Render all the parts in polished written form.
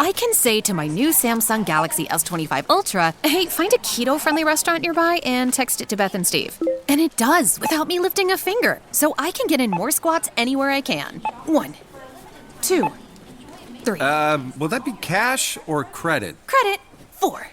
I can say to my new Samsung Galaxy S25 Ultra, hey, find a keto-friendly restaurant nearby and text it to Beth and Steve. And it does, without me lifting a finger. So I can get in more squats anywhere I can. 1, 2, 3. Will that be cash or credit? Credit. 4.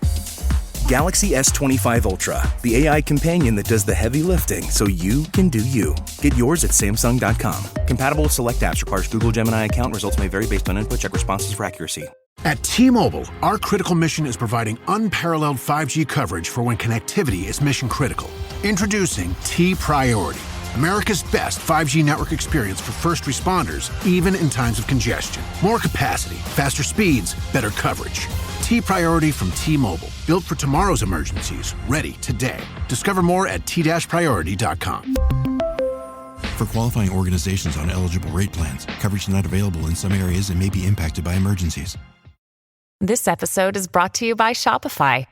Galaxy S25 Ultra, the AI companion that does the heavy lifting so you can do you. Get yours at Samsung.com. Compatible with select apps. Requires Google Gemini account. Results may vary based on input. Check responses for accuracy. At T-Mobile, our critical mission is providing unparalleled 5G coverage for when connectivity is mission critical. Introducing T-Priority, America's best 5G network experience for first responders, even in times of congestion. More capacity, faster speeds, better coverage. T-Priority from T-Mobile, built for tomorrow's emergencies, ready today. Discover more at t-priority.com. For qualifying organizations on eligible rate plans, coverage not available in some areas and may be impacted by emergencies. This episode is brought to you by Shopify.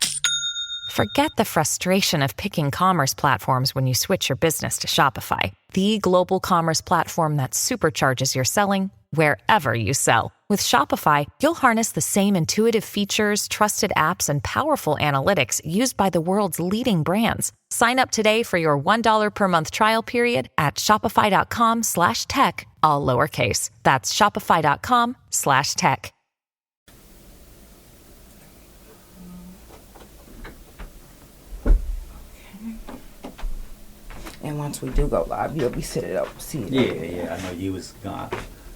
Forget the frustration of picking commerce platforms when you switch your business to Shopify, the global commerce platform that supercharges your selling wherever you sell. With Shopify, you'll harness the same intuitive features, trusted apps, and powerful analytics used by the world's leading brands. Sign up today for your $1 per month trial period at shopify.com/tech, all lowercase. That's shopify.com/tech. And once we do go live, you'll be sitting up. See it. Yeah. I know you was gonna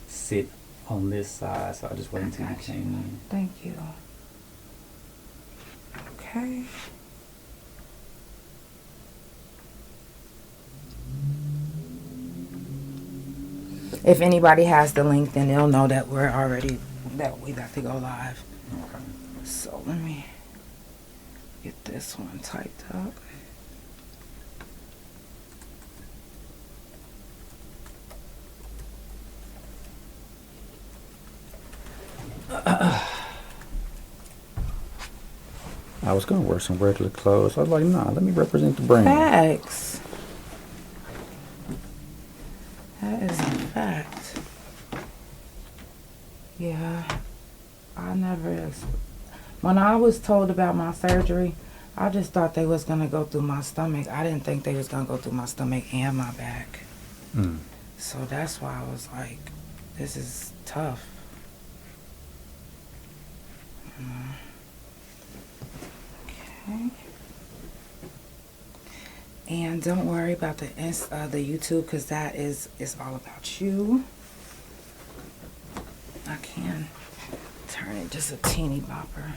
sit on this side, so I just waited until you came in. Thank you. Okay. If anybody has the link, then they'll know that we got to go live. Okay. So let me get this one typed up. I was gonna wear some regular clothes. I was like, nah, let me represent the brand. Facts. That is a fact. Yeah. When I was told about my surgery, I just thought they was gonna go through my stomach. I didn't think they was gonna go through my stomach and my back. So that's why I was like, this is tough. Okay. And don't worry about the YouTube, because that is all about you. I can turn it just a teeny bopper.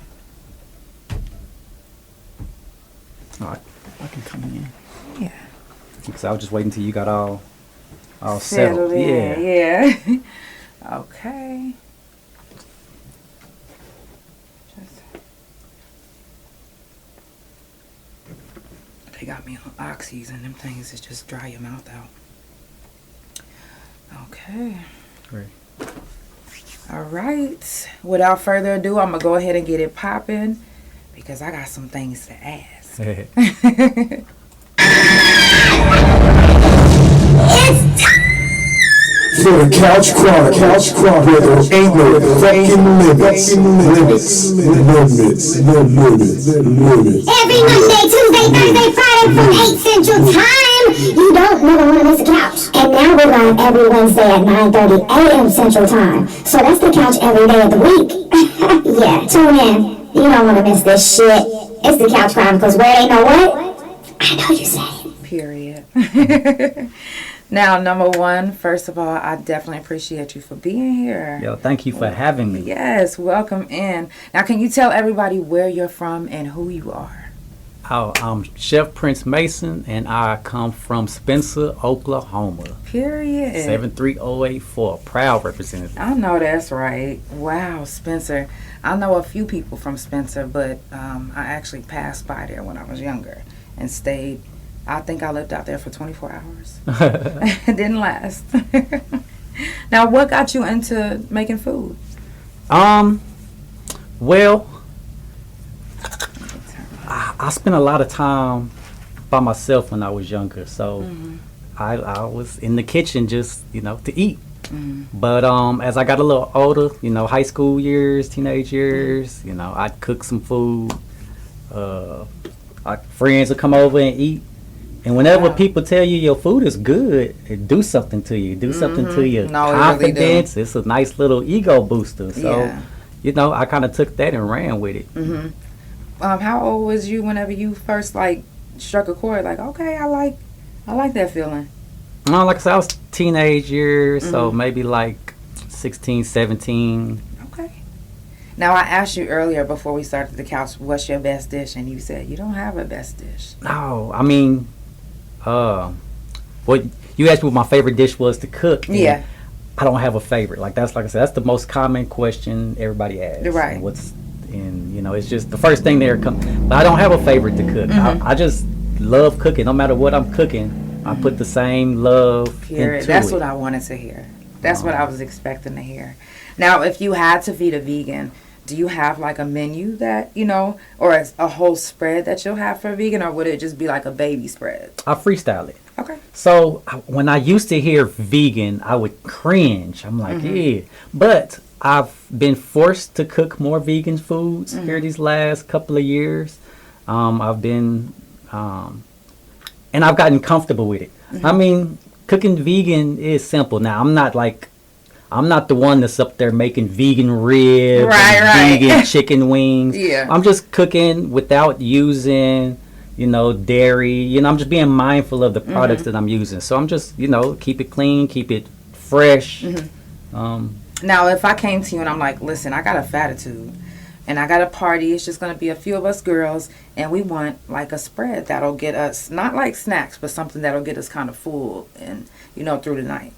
All right, I can come in. Yeah. Because I was just waiting until you got all settled. Yeah. Okay. They got me on oxys and them things that just dry your mouth out. Okay. Great. All right. Without further ado, I'm going to go ahead and get it popping because I got some things to ask. For the Couch Chronicles, where there ain't no fucking limits. Every Monday, Tuesday, Thursday, Friday from 8 Central Time. You don't never want to miss a couch. And now we're live every Wednesday at 9:30 a.m. Central Time. So that's the couch every day of the week. Yeah, tune in. You don't want to miss this shit. It's the Couch Chronicles, where ain't no what? I know you said it. Period. Now, number one, first of all, I definitely appreciate you for being here. Yo, thank you for having me. Yes, welcome in. Now, can you tell everybody where you're from and who you are? I'm Chef Prince Mason, and I come from Spencer, Oklahoma. Period. 73084, proud representative. I know that's right. Wow, Spencer. I know a few people from Spencer, but I actually passed by there when I was younger and stayed. I think I lived out there for 24 hours. It didn't last. Now, what got you into making food? Well, I spent a lot of time by myself when I was younger, so I was in the kitchen just, to eat. But as I got a little older, you know, high school years, teenage years, you know, I'd cook some food. Friends would come over and eat. And whenever people tell you your food is good, it do something to you. Do something to your confidence. Really, it's a nice little ego booster. So, you know, I kind of took that and ran with it. How old was you whenever you first like struck a chord? Like, okay, I like that feeling. Like I said, I was teenage years, so maybe like 16, 17. Okay. Now, I asked you earlier before we started the couch, what's your best dish? And you said you don't have a best dish. No, I mean, what you asked me what my favorite dish was to cook. Yeah. I don't have a favorite. Like I said, that's the most common question everybody asks. Right. And you know, it's just the first thing there comes. But I don't have a favorite to cook. I just love cooking. No matter what I'm cooking, I put the same love into it. That's what I wanted to hear. That's what I was expecting to hear. Now, if you had to feed a vegan, do you have like a menu that, you know, or a whole spread that you'll have for a vegan, or would it just be like a baby spread? I freestyle it. Okay. So when I used to hear vegan, I would cringe. I'm like, yeah. But I've been forced to cook more vegan foods here these last couple of years. I've been, and I've gotten comfortable with it. I mean, cooking vegan is simple. Now, I'm not the one that's up there making vegan ribs and vegan chicken wings. Yeah. I'm just cooking without using, you know, dairy. You know, I'm just being mindful of the products that I'm using. So I'm just, you know, keep it clean, keep it fresh. Now, if I came to you and I'm like, listen, I got a fatitude and I got a party, it's just going to be a few of us girls, and we want like a spread that'll get us, not like snacks, but something that'll get us kind of full and, you know, through the night.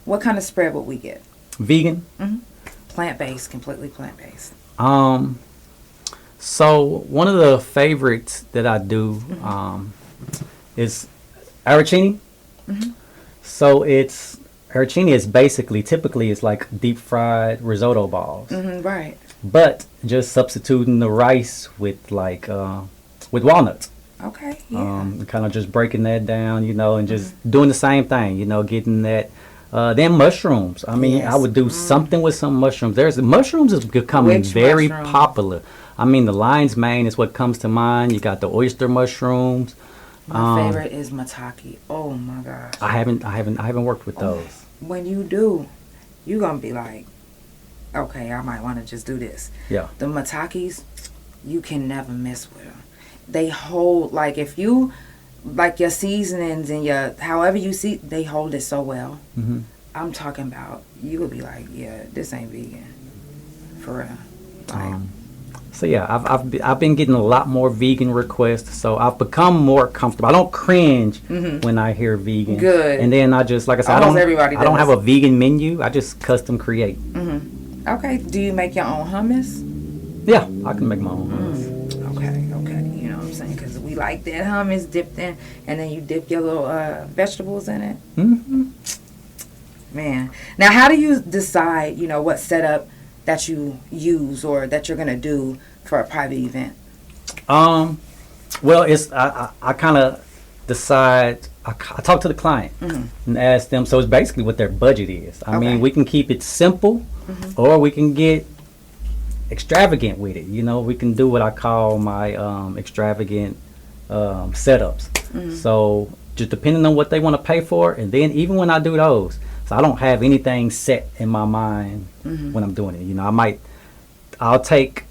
What kind of spread would we get? Vegan? Plant-based, completely plant-based. So one of the favorites that I do is arancini. So arancini is typically it's like deep fried risotto balls. Right. But just substituting the rice with like with walnuts. Okay. Yeah. Kind of just breaking that down, you know, and just doing the same thing, you know, getting that. Then mushrooms. I mean, I would do something with some mushrooms. Mushrooms is becoming very popular. I mean, the lion's mane is what comes to mind. You got the oyster mushrooms. My favorite is maitake. Oh my gosh. I haven't worked with those. When you do, you're gonna be like, okay, I might want to just do this. Yeah. The maitakes, you can never mess with them. They hold, like if you, like your seasonings and your, however you see, they hold it so well. I'm talking about, you would be like, yeah, this ain't vegan. For real. Like, so yeah, I've been getting a lot more vegan requests, so I've become more comfortable. I don't cringe when I hear vegan. Good. And then I just, like I said, I don't have a vegan menu. I just custom create. Okay. Do you make your own hummus? Yeah, I can make my own hummus. Okay. You know what I'm saying? Because we like that hummus dipped in, and then you dip your little vegetables in it. Man. Now, how do you decide, you know, what setup that you use or that you're going to do for a private event? Well, it's I kind of decide. I talk to the client and ask them. So it's basically what their budget is. I mean, we can keep it simple, or we can get extravagant with it. You know, we can do what I call my extravagant setups. So just depending on what they want to pay for, and then even when I do those, so I don't have anything set in my mind when I'm doing it. You know, I'll take,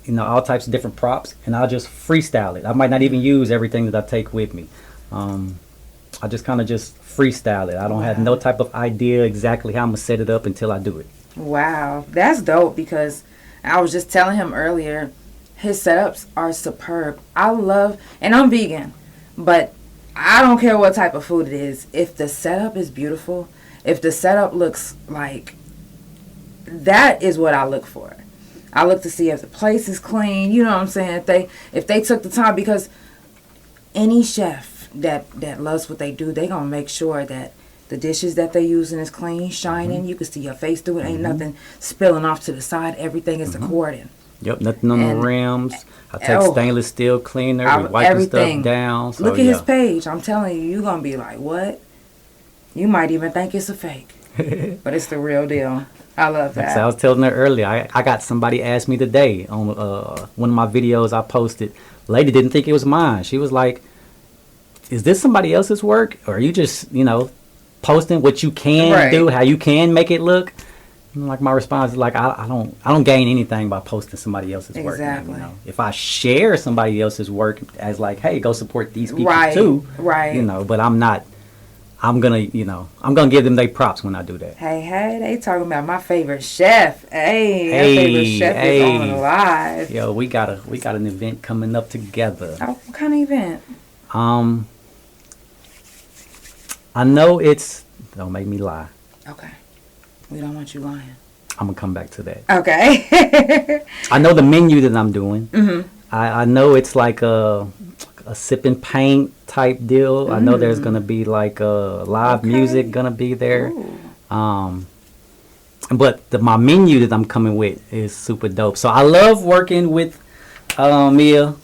you know, all types of different props, and I'll just freestyle it. I might not even use everything that I take with me. I just kind of just freestyle it. I don't have no type of idea exactly how I'm gonna set it up until I do it. Wow, that's dope, because I was just telling him earlier, his setups are superb. I love, and I'm vegan, but I don't care what type of food it is. If the setup is beautiful, if the setup looks like, that is what I look for. I look to see if the place is clean, you know what I'm saying? If they took the time, because any chef that loves what they do, they gonna make sure that the dishes that they're using is clean, shining. You can see your face through it. Ain't nothing spilling off to the side. Everything is according. Yep, nothing on the rims. I take stainless steel cleaner. We wipe the stuff down. So look at his page. I'm telling you, you're gonna be like, what? You might even think it's a fake. but it's the real deal. I love that. So I was telling her earlier, I got somebody ask me today on one of my videos I posted. Lady didn't think it was mine. She was like, is this somebody else's work? Or are you just, posting what you can do, how you can make it look? And like my response is like, I don't gain anything by posting somebody else's work. Exactly. If I share somebody else's work as like, hey, go support these people too. Right. But I'm gonna give them their props when I do that. Hey, they talking about my favorite chef. Hey, my favorite chef is on live. Yo, we got an event coming up together. Oh, what kind of event? I know don't make me lie. Okay. We don't want you lying. I'm gonna come back to that. Okay. I know the menu that I'm doing. Mm-hmm. I know it's like a sip and paint type deal. I know there's gonna be like live music gonna be there. But my menu that I'm coming with is super dope. So I love working with Mia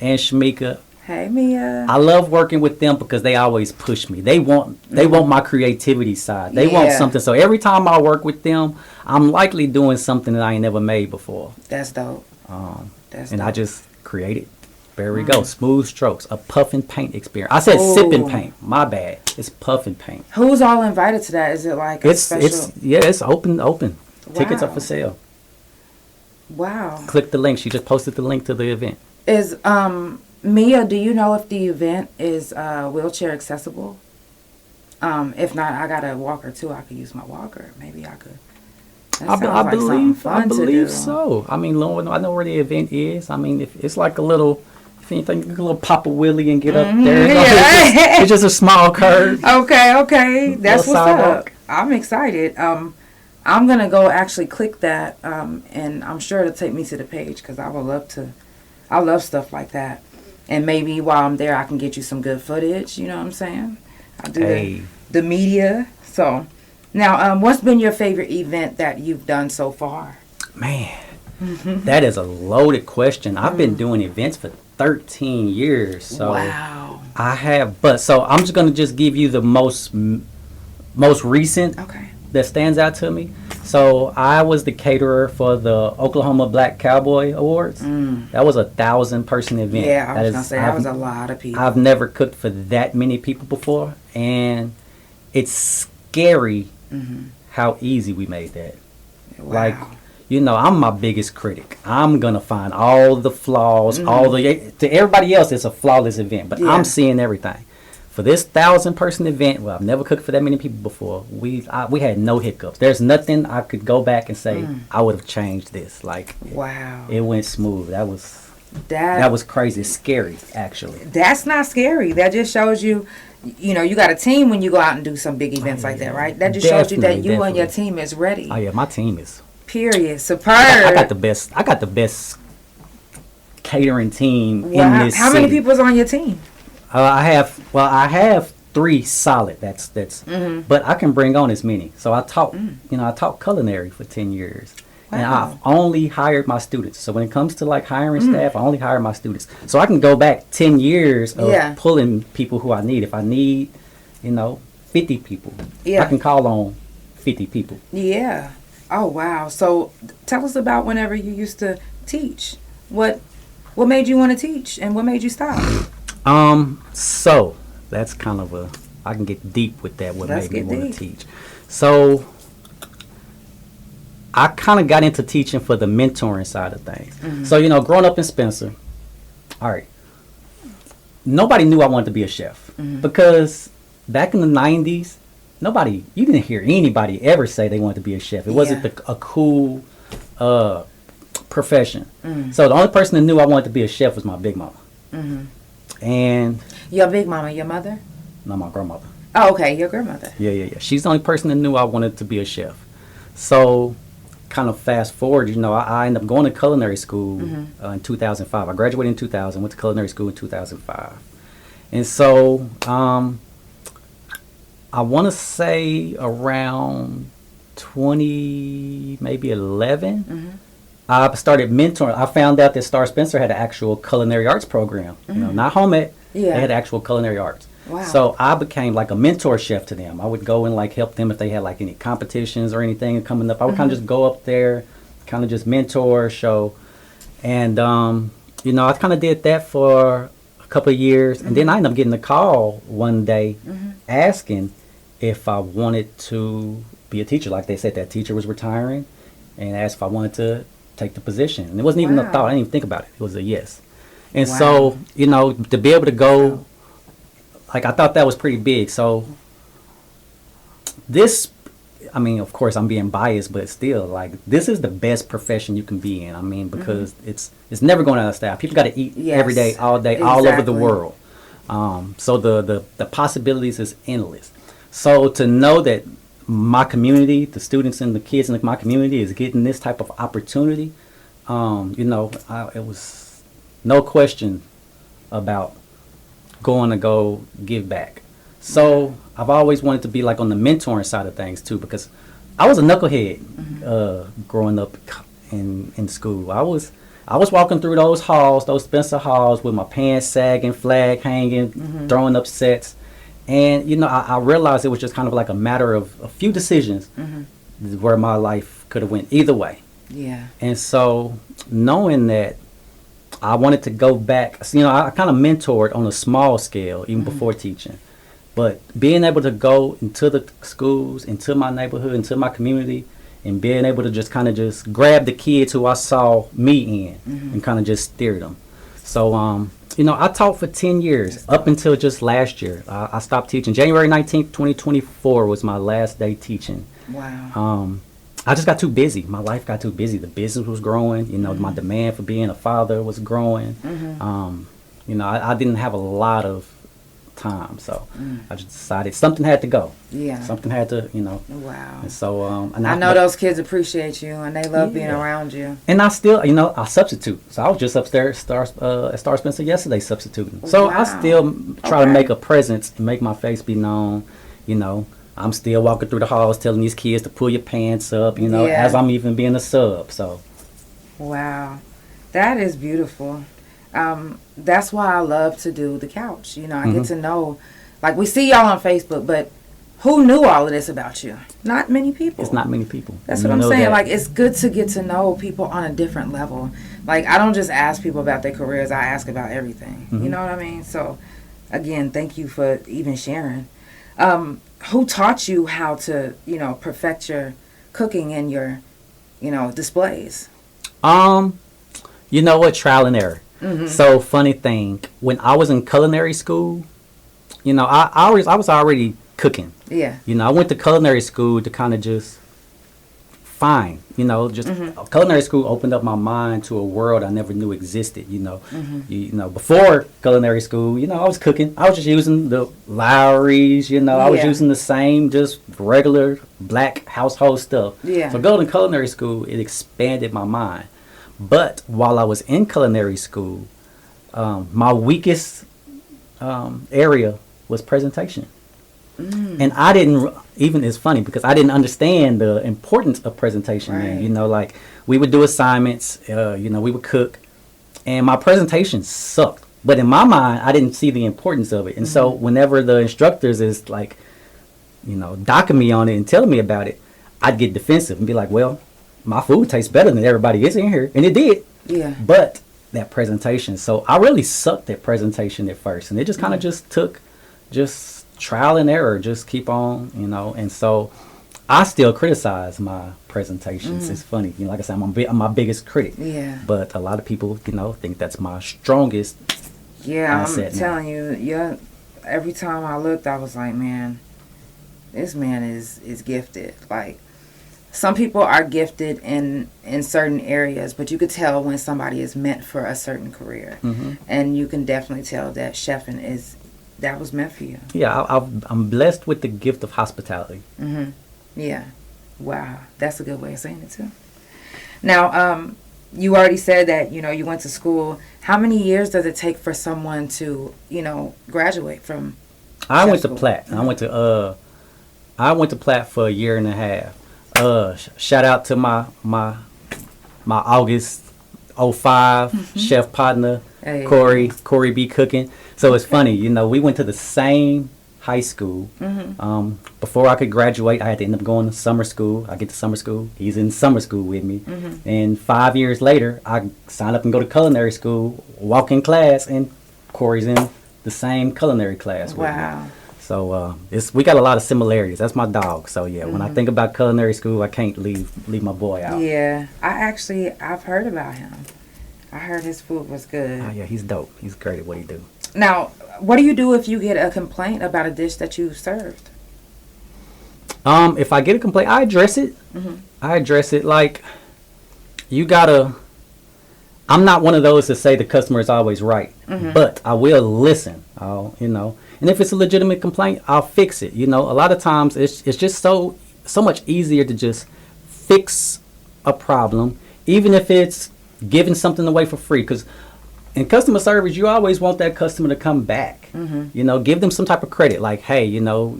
and Shamika. Hey, Mia. I love working with them because they always push me. They want my creativity side. They want something. So every time I work with them, I'm likely doing something that I ain't never made before. That's dope. I just created. There we go. Smooth strokes. A puff and paint experience. I said sip and paint. My bad. It's puff and paint. Who's all invited to that? Is it like a special? It's open. Wow. Tickets are for sale. Wow. Click the link. She just posted the link to the event. Is Mia, do you know if the event is wheelchair accessible? If not, I got a walker too. I could use my walker. Maybe I could. I believe so. I mean, Lord, I know where the event is. I mean, if it's like a little, if anything, a little pop a wheelie and get up there. It's just a small curve. Okay. That's what's up. I'm excited. I'm gonna go actually click that, and I'm sure it'll take me to the page because I would love to. I love stuff like that. And maybe while I'm there, I can get you some good footage. You know what I'm saying? I do the media. So, now, what's been your favorite event that you've done so far? Man, that is a loaded question. I've been doing events for 13 years. So wow. I have. So I'm just going to give you the most recent that stands out to me. So I was the caterer for the Oklahoma Black Cowboy Awards. That was a 1,000-person event. Yeah, I was going to say, that was a lot of people. I've never cooked for that many people before. And it's scary how easy we made that. Wow. Like, I'm my biggest critic. I'm going to find all the flaws, to everybody else, it's a flawless event. But I'm seeing everything. For this 1,000-person event, well, I've never cooked for that many people before. We had no hiccups. There's nothing I could go back and say I would have changed this. Like, wow, it went smooth. That was crazy. It's scary, actually. That's not scary. That just shows you, you got a team when you go out and do some big events like that, right? That just shows you that you and your team is ready. Oh yeah, my team is. Period. Superb. I got the best catering team in this How many people is on your team? I have 3 solid. That's but I can bring on as many. So I taught I taught culinary for 10 years. Wow. And I've only hired my students. So when it comes to like hiring staff, I only hire my students. So I can go back 10 years of pulling people who I need. If I need, 50 people, I can call on 50 people. Yeah. Oh wow. So tell us about whenever you used to teach. What made you want to teach and what made you stop? So that's kind of I can get deep with that. What made me want to teach? So I kind of got into teaching for the mentoring side of things. So growing up in Spencer, all right, nobody knew I wanted to be a chef because back in the 90s, you didn't hear anybody ever say they wanted to be a chef. It wasn't a cool profession. So the only person that knew I wanted to be a chef was my big mama. And your big mama, your mother? No, my grandmother. Oh, okay, your grandmother. Yeah. She's the only person that knew I wanted to be a chef. So, kind of fast forward, I ended up going to culinary school in 2005. I graduated in 2000, went to culinary school in 2005. And so, I want to say around 20, maybe 11, I started mentoring. I found out that Star Spencer had an actual culinary arts program. Not home ec. They had actual culinary arts. Wow. So I became like a mentor chef to them. I would go and like help them if they had like any competitions or anything coming up. I would kind of just go up there, kind of just mentor, show. And, you know, I kind of did that for a couple of years. And then I ended up getting a call one day asking if I wanted to be a teacher. Like they said, that teacher was retiring and asked if I wanted to take the position. And it wasn't even a thought. I didn't even think about it. It was a yes. And so, you know, to be able to go, like, I thought that was pretty big. So this, I mean, of course, I'm being biased, but still, like, this is the best profession you can be in. I mean, because it's never going out of style. People got to eat every day, all day, all over the world. So the possibilities is endless. So to know that my community, the students and the kids in my community is getting this type of opportunity, you know, it was no question about going to go give back. So I've always wanted to be like on the mentoring side of things too, because I was a knucklehead growing up in school. I was walking through those halls, those Spencer halls, with my pants sagging, flag hanging, throwing up sets. And, you know, I realized it was just kind of like a matter of a few decisions where my life could have went either way. Yeah. And so knowing that I wanted to go back, so, you know, I kind of mentored on a small scale even before teaching. But being able to go into the schools, into my neighborhood, into my community, and being able to just kind of just grab the kids who I saw me in and kind of just steer them. So, you know, I taught for 10 years up until just last year. I stopped teaching. January 19th, 2024 was my last day teaching. Wow. I just got too busy. My life got too busy. The business was growing. You know, my demand for being a father was growing. You know, I didn't have a lot of time. So I just decided something had to go. Yeah. Something had to, you know. Wow. And so, and I know those kids appreciate you and they love being around you. And I still, you know, I substitute. So I was just upstairs at Star Spencer yesterday substituting. So I still try to make a presence and make my face be known. You know, I'm still walking through the halls telling these kids to pull your pants up, you know, as I'm even being a sub. So. Wow. That is beautiful. That's why I love to do the couch. You know, I get to know, like, we see y'all on Facebook, but who knew all of this about you? Not many people. It's not many people. That's what I'm saying. Like, it's good to get to know people on a different level. Like, I don't just ask people about their careers. I ask about everything. You know what I mean? So, again, thank you for even sharing. Who taught you how to, you know, perfect your cooking and your, you know, displays? You know what? Trial and error. So, funny thing, when I was in culinary school, you know, I was already cooking. Yeah. You know, I went to culinary school to kind of just find, you know, just culinary school opened up my mind to a world I never knew existed, you know. You know, before culinary school, you know, I was cooking. I was just using the Lowry's, you know, I was using the same just regular black household stuff. Yeah. So going to culinary school, it expanded my mind. But while I was in culinary school, my weakest area was presentation. And I didn't even, it's funny because I didn't understand the importance of presentation. Then, you know, like we would do assignments, you know, we would cook, and my presentation sucked. But in my mind, I didn't see the importance of it. And so whenever the instructors is like, you know, docking me on it and telling me about it, I'd get defensive and be like, well, my food tastes better than everybody is in here. And it did. Yeah. But that presentation, so I really sucked at presentation at first. And it just kind of just took just trial and error, just keep on, you know. And so I still criticize my presentations. It's funny. You know, like I said, I'm my biggest critic. Yeah. But a lot of people, you know, think that's my strongest asset. I'm telling you, every time I looked, I was like, man, this man is gifted. Like, some people are gifted in certain areas, but you could tell when somebody is meant for a certain career. And you can definitely tell that chefing that was meant for you. Yeah, I'm blessed with the gift of hospitality. Yeah. Wow. That's a good way of saying it, too. Now, you already said that, you know, you went to school. How many years does it take for someone to, you know, graduate from I went to Platt. I went to Platt for a year and a half. Shout out to my August 05 chef partner, Hey. Corey be cooking. So it's funny, you know, we went to the same high school. Before I could graduate, I had to end up going to summer school. I get to summer school. He's in summer school with me. And 5 years later, I signed up and go to culinary school, walk in class, and Corey's in the same culinary class with me. So we got a lot of similarities. That's my dog. So yeah, when I think about culinary school, I can't leave my boy out. Yeah, I've heard about him. I heard his food was good. Oh yeah, he's dope. He's great at what he do. Now, what do you do if you get a complaint about a dish that you served? If I get a complaint, I address it. I address it like you gotta. I'm not one of those that say the customer is always right, but I will listen. You know, and if it's a legitimate complaint, I'll fix it. You know, a lot of times it's just so much easier to just fix a problem, even if it's giving something away for free. Because in customer service, you always want that customer to come back. You know, give them some type of credit, like, hey, you know,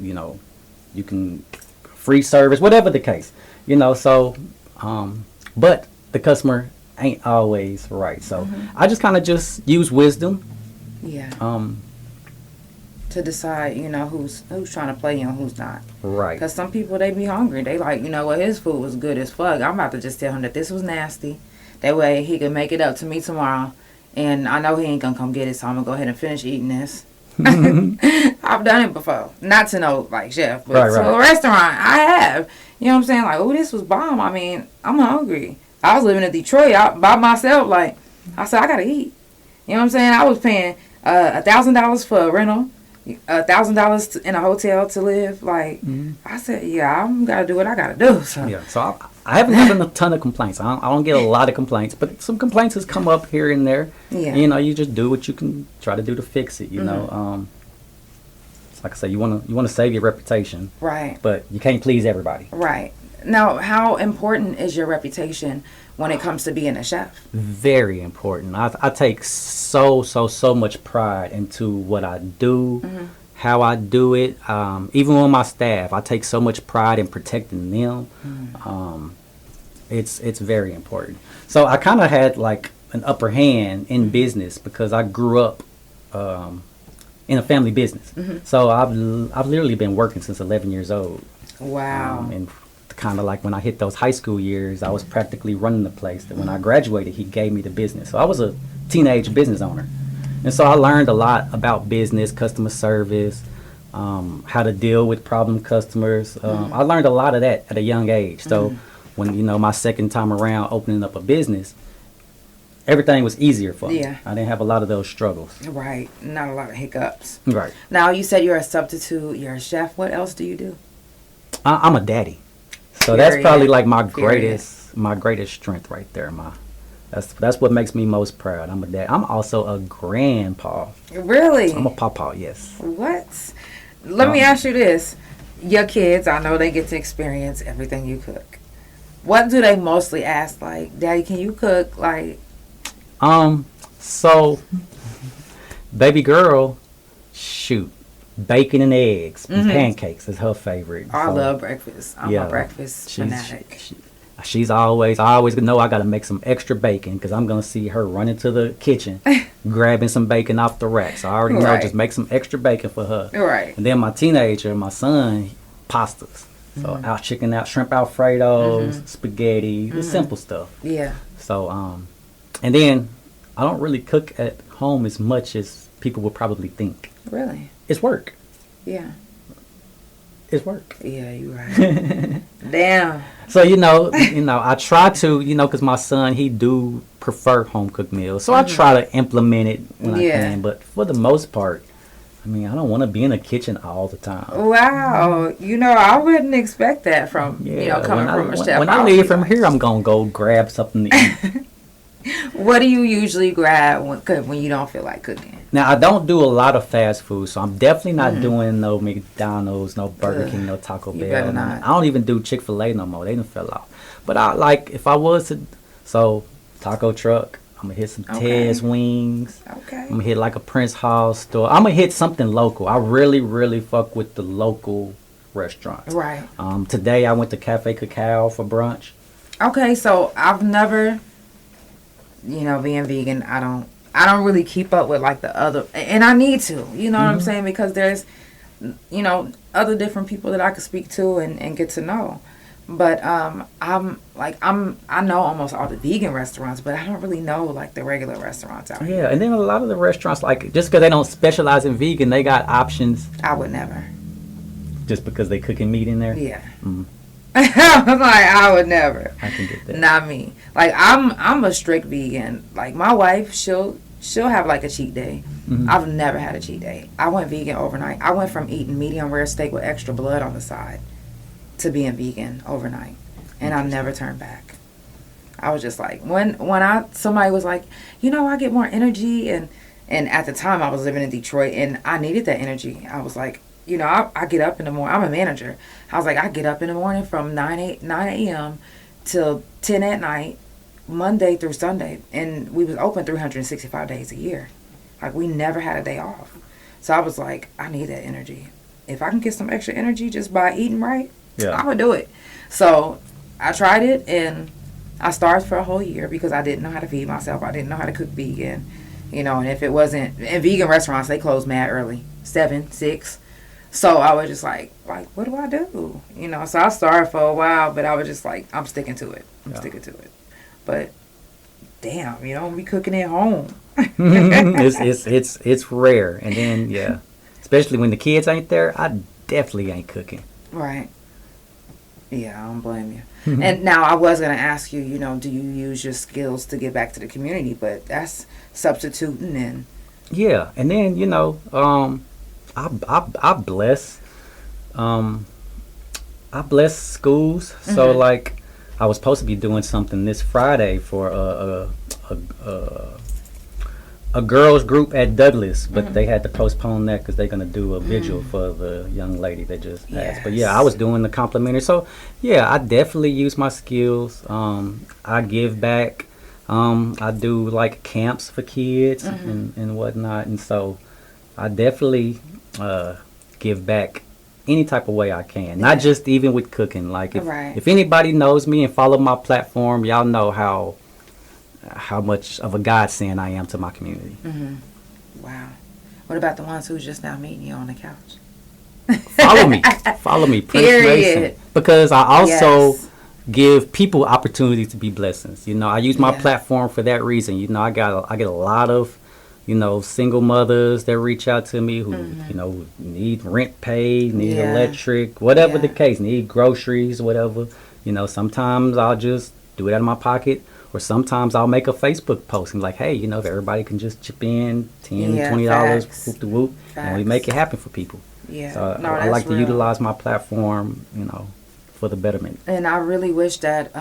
you can free service, whatever the case. You know, so, but the customer ain't always right. So I just kind of just use wisdom. Yeah. To decide, you know, who's trying to play you and who's not. Right. Because some people, they be hungry. They like, you know what, his food was good as fuck. I'm about to just tell him that this was nasty. That way he can make it up to me tomorrow. And I know he ain't going to come get it, so I'm going to go ahead and finish eating this. I've done it before. Not to no, like, chef, but to a restaurant, I have. You know what I'm saying? Like, oh, this was bomb. I mean, I'm hungry. I was living in Detroit by myself. Like, I said, I got to eat. You know what I'm saying? I was paying $1,000 for a rental, $1,000 in a hotel to live. Like, I said, yeah, I'm got to do what I got to do. So. Yeah, so I haven't had a ton of complaints. I don't get a lot of complaints, but some complaints has come up here and there. Yeah. And, you know, you just do what you can try to do to fix it. You know, like I say, you wanna save your reputation, right? But you can't please everybody, right? Now, how important is your reputation when it comes to being a chef? Very important. I take so much pride into what I do. How I do it, even with my staff, I take so much pride in protecting them. It's very important. So I kind of had like an upper hand in business because I grew up in a family business. So I've literally been working since 11 years old. Wow. And kind of like when I hit those high school years, I was practically running the place. That when I graduated, he gave me the business. So I was a teenage business owner. And so I learned a lot about business, customer service, how to deal with problem customers. I learned a lot of that at a young age. So when, you know, my second time around opening up a business, everything was easier for me. I didn't have a lot of those struggles. Right. Not a lot of hiccups. Right. Now, you said you're a substitute, you're a chef. What else do you do? I'm a daddy. So that's probably like my greatest strength right there. That's what makes me most proud. I'm a dad. I'm also a grandpa. Really? I'm a pawpaw, yes. What? Let me ask you this. Your kids, I know they get to experience everything you cook. What do they mostly ask? Like, Daddy, can you cook? Like, so, baby girl, shoot. Bacon and eggs, and pancakes is her favorite. I love breakfast. I'm a breakfast fanatic. I always know I got to make some extra bacon because I'm going to see her running to the kitchen, grabbing some bacon off the rack. So I already know, just make some extra bacon for her. Right. And then my teenager, my son, pastas. So shrimp Alfredos, spaghetti, the simple stuff. Yeah. So, and then I don't really cook at home as much as people would probably think. Really? It's work. Yeah. It's work. Yeah, you're right. Damn. So, you know, I try to, because my son, he do prefer home cooked meals. So I try to implement it when I can. But for the most part, I mean, I don't want to be in the kitchen all the time. Wow. I wouldn't expect that from, coming from a chef. When I leave from here, I'm going to go grab something to eat. What do you usually grab when you don't feel like cooking? Now, I don't do a lot of fast food, so I'm definitely not doing no McDonald's, no Burger King, no Taco Bell. Better not. I don't even do Chick-fil-A no more. They done fell off. But if I was to, taco truck, I'm going to hit some Ted's Wings. Okay. I'm going to hit like a Prince Hall store. I'm going to hit something local. I really, really fuck with the local restaurants. Right. Today, I went to Cafe Cacao for brunch. Okay, so I've never... being vegan, I don't I don't really keep up with like the other, and I need to, you know what I'm saying? Because there's, you know, other different people that I could speak to and get to know. But I know almost all the vegan restaurants, but I don't really know like the regular restaurants out here. Yeah, and then a lot of the restaurants, like just because they don't specialize in vegan, they got options. I would never. Just because they cooking meat in there? Yeah. I was like, I would never. I can get that. Not me. Like I'm a strict vegan. Like my wife, she'll have like a cheat day. I've never had a cheat day. I went vegan overnight. I went from eating medium rare steak with extra blood on the side to being vegan overnight, and I never turned back. I was just like, when somebody was like, you know, I get more energy, and at the time I was living in Detroit and I needed that energy. I was like, you know, I get up in the morning. I'm a manager. I was like, I get up in the morning from 9 a.m. till 10 at night, Monday through Sunday, and we was open 365 days a year. Like, we never had a day off. So I was like, I need that energy. If I can get some extra energy just by eating right, I would do it. So I tried it, and I starved for a whole year because I didn't know how to feed myself. I didn't know how to cook vegan, you know. And if it wasn't in vegan restaurants, they close mad early, 7, 6. So I was just like, what do I do? You know, so I started for a while, but I was just like, I'm sticking to it. Sticking to it. But damn, you know, we cooking at home. it's rare. And then, especially when the kids ain't there, I definitely ain't cooking. Right. Yeah, I don't blame you. And now I was going to ask you, you know, do you use your skills to give back to the community? But that's substituting and... Yeah, and then, you know, I bless schools. So like I was supposed to be doing something this Friday for a girls group at Douglas, but they had to postpone that because they're gonna do a vigil for the young lady that just passed. But I was doing the complimentary. So I definitely use my skills. I give back. I do like camps for kids and whatnot, and so I definitely give back any type of way I can. Not just even with cooking. Like if anybody knows me and follow my platform, y'all know how much of a godsend I am to my community. Wow. What about the ones who's just now meeting you on the couch? Follow me, Prince Mason, because I also give people opportunities to be blessings. You know, I use my platform for that reason. You know, I get a lot of, you know, single mothers that reach out to me who, you know, need rent paid, need electric, whatever the case, need groceries, whatever. You know, sometimes I'll just do it out of my pocket, or sometimes I'll make a Facebook post and like, hey, you know, if everybody can just chip in $10, $20, whoop de whoop, and we make it happen for people. Yeah, so I like to utilize my platform, you know, for the betterment. And I really wish that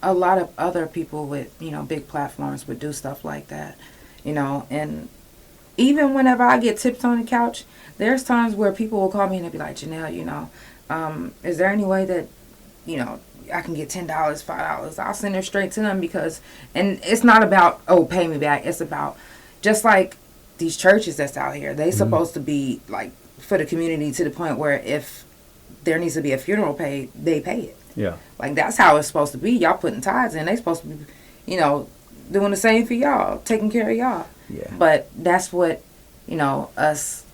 a lot of other people with, you know, big platforms would do stuff like that. You know, and even whenever I get tips on the couch, there's times where people will call me and they'll be like, Janelle, you know, is there any way that, you know, I can get $10, $5? I'll send it straight to them because, and it's not about, oh, pay me back. It's about just like these churches that's out here. They supposed to be like for the community to the point where if there needs to be a funeral paid, they pay it. Yeah. Like that's how it's supposed to be. Y'all putting tithes in. They supposed to be, you know, doing the same for y'all, taking care of y'all. Yeah. But that's what, you know, us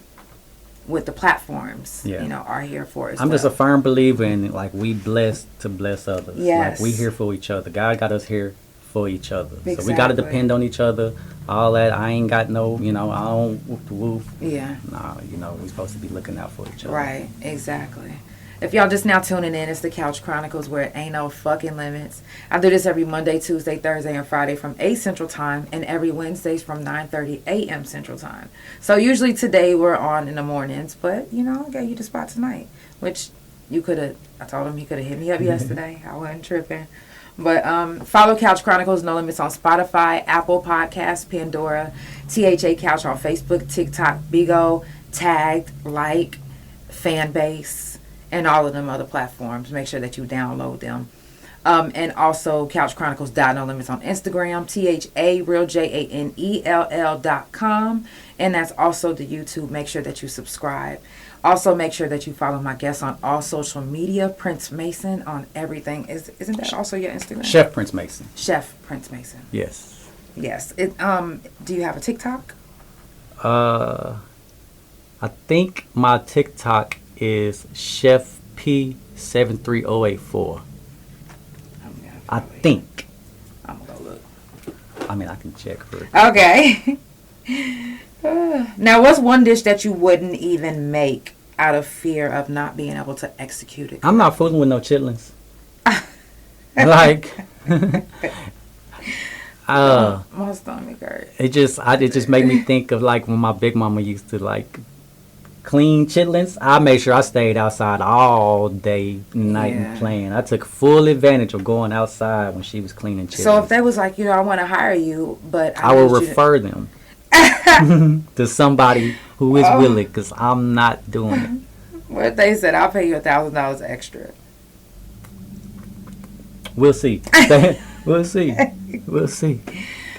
with the platforms, you know, are here for. I'm just a firm believer in, like, we blessed to bless others. Yes. Like, we here for each other. God got us here for each other. Exactly. So we got to depend on each other. All that, I ain't got no, you know, I don't whoop the woof. Yeah. Nah, you know, we supposed to be looking out for each other. Right, exactly. If y'all just now tuning in, it's the Couch Chronicles, where it ain't no fucking limits. I do this every Monday, Tuesday, Thursday, and Friday from 8 Central Time, and every Wednesdays from 9:30 a.m. Central Time. So usually today we're on in the mornings, but, you know, I gave you the spot tonight, which you could have, I told him you could have hit me up yesterday. I wasn't tripping. But follow Couch Chronicles No Limits on Spotify, Apple Podcast Pandora, THA Couch on Facebook, TikTok, Bigo, Tagged, Like, Fanbase, and all of them other platforms. Make sure that you download them. And also Couch Chronicles No Limits on Instagram, THARealJANELL.com. And that's also the YouTube. Make sure that you subscribe. Also, make sure that you follow my guests on all social media. Prince Mason on everything. Isn't that also your Instagram? Chef Prince Mason. Chef Prince Mason. Yes. Yes. Do you have a TikTok? I think my TikTok is Chef P73084. I think. I'm gonna look. I mean, I can check for it. Okay. Now, what's one dish that you wouldn't even make out of fear of not being able to execute it? I'm not fooling with no chitlins. Like, my stomach hurt. it just made me think of like when my big mama used to like clean chitlins. I made sure I stayed outside all day, night, and playing. I took full advantage of going outside when she was cleaning chitlins. So if they was like, I want to hire you, but I will refer them to somebody who is willing, because I'm not doing it. What if they said, I'll pay you $1,000 extra? We'll see. We'll see. We'll see.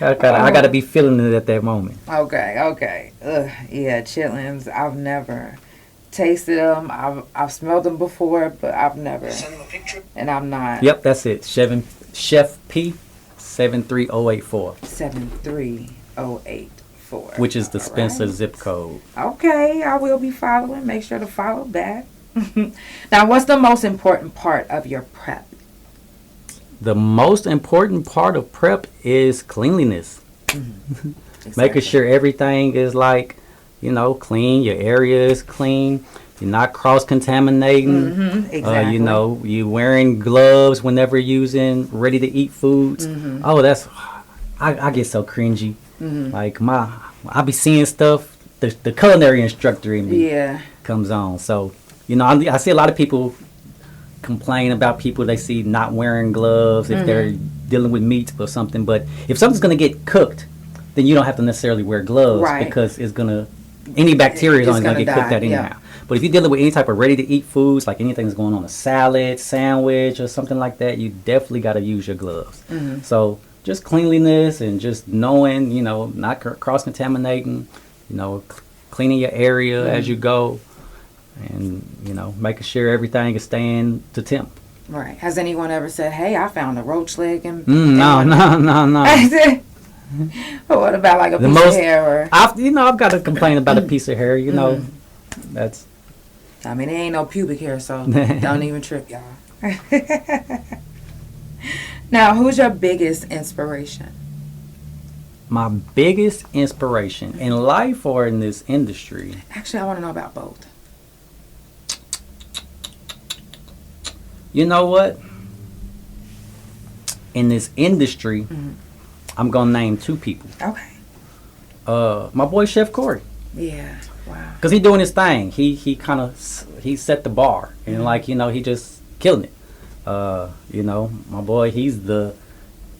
I gotta be feeling it at that moment. Okay. Yeah, chitlins. I've never tasted them. I've smelled them before, but I've never. And I'm not. Yep, that's it. Chef P 73084. 73084. Which is the Spencer zip code. Okay, I will be following. Make sure to follow back. Now, what's the most important part of your prep? The most important part of prep is cleanliness. Exactly. Making sure everything is like, clean. Your area is clean. You're not cross-contaminating. Exactly. You wearing gloves whenever using ready-to-eat foods. Oh, I get so cringy. Like I be seeing stuff. The culinary instructor in me comes on. So, I see a lot of people complain about people they see not wearing gloves if they're dealing with meat or something. But if something's going to get cooked, then you don't have to necessarily wear gloves because any bacteria is only going to get cooked out anyhow. But if you're dealing with any type of ready-to-eat foods, like anything's going on a salad, sandwich, or something like that, you definitely got to use your gloves. So just cleanliness and just knowing, not cross-contaminating, cleaning your area as you go. And, making sure everything is staying to temp. Right. Has anyone ever said, hey, I found a roach leg? No. What about like a piece of hair? I've got to complain about a piece of hair, That's... I mean, it ain't no pubic hair, so don't even trip, y'all. Now, who's your biggest inspiration? My biggest inspiration in life or in this industry? Actually, I want to know about both. You know what? In this industry, I'm going to name two people. Okay. My boy, Chef Corey. Yeah. Wow. Because he doing his thing. He set the bar. And he just killing it. My boy, he's the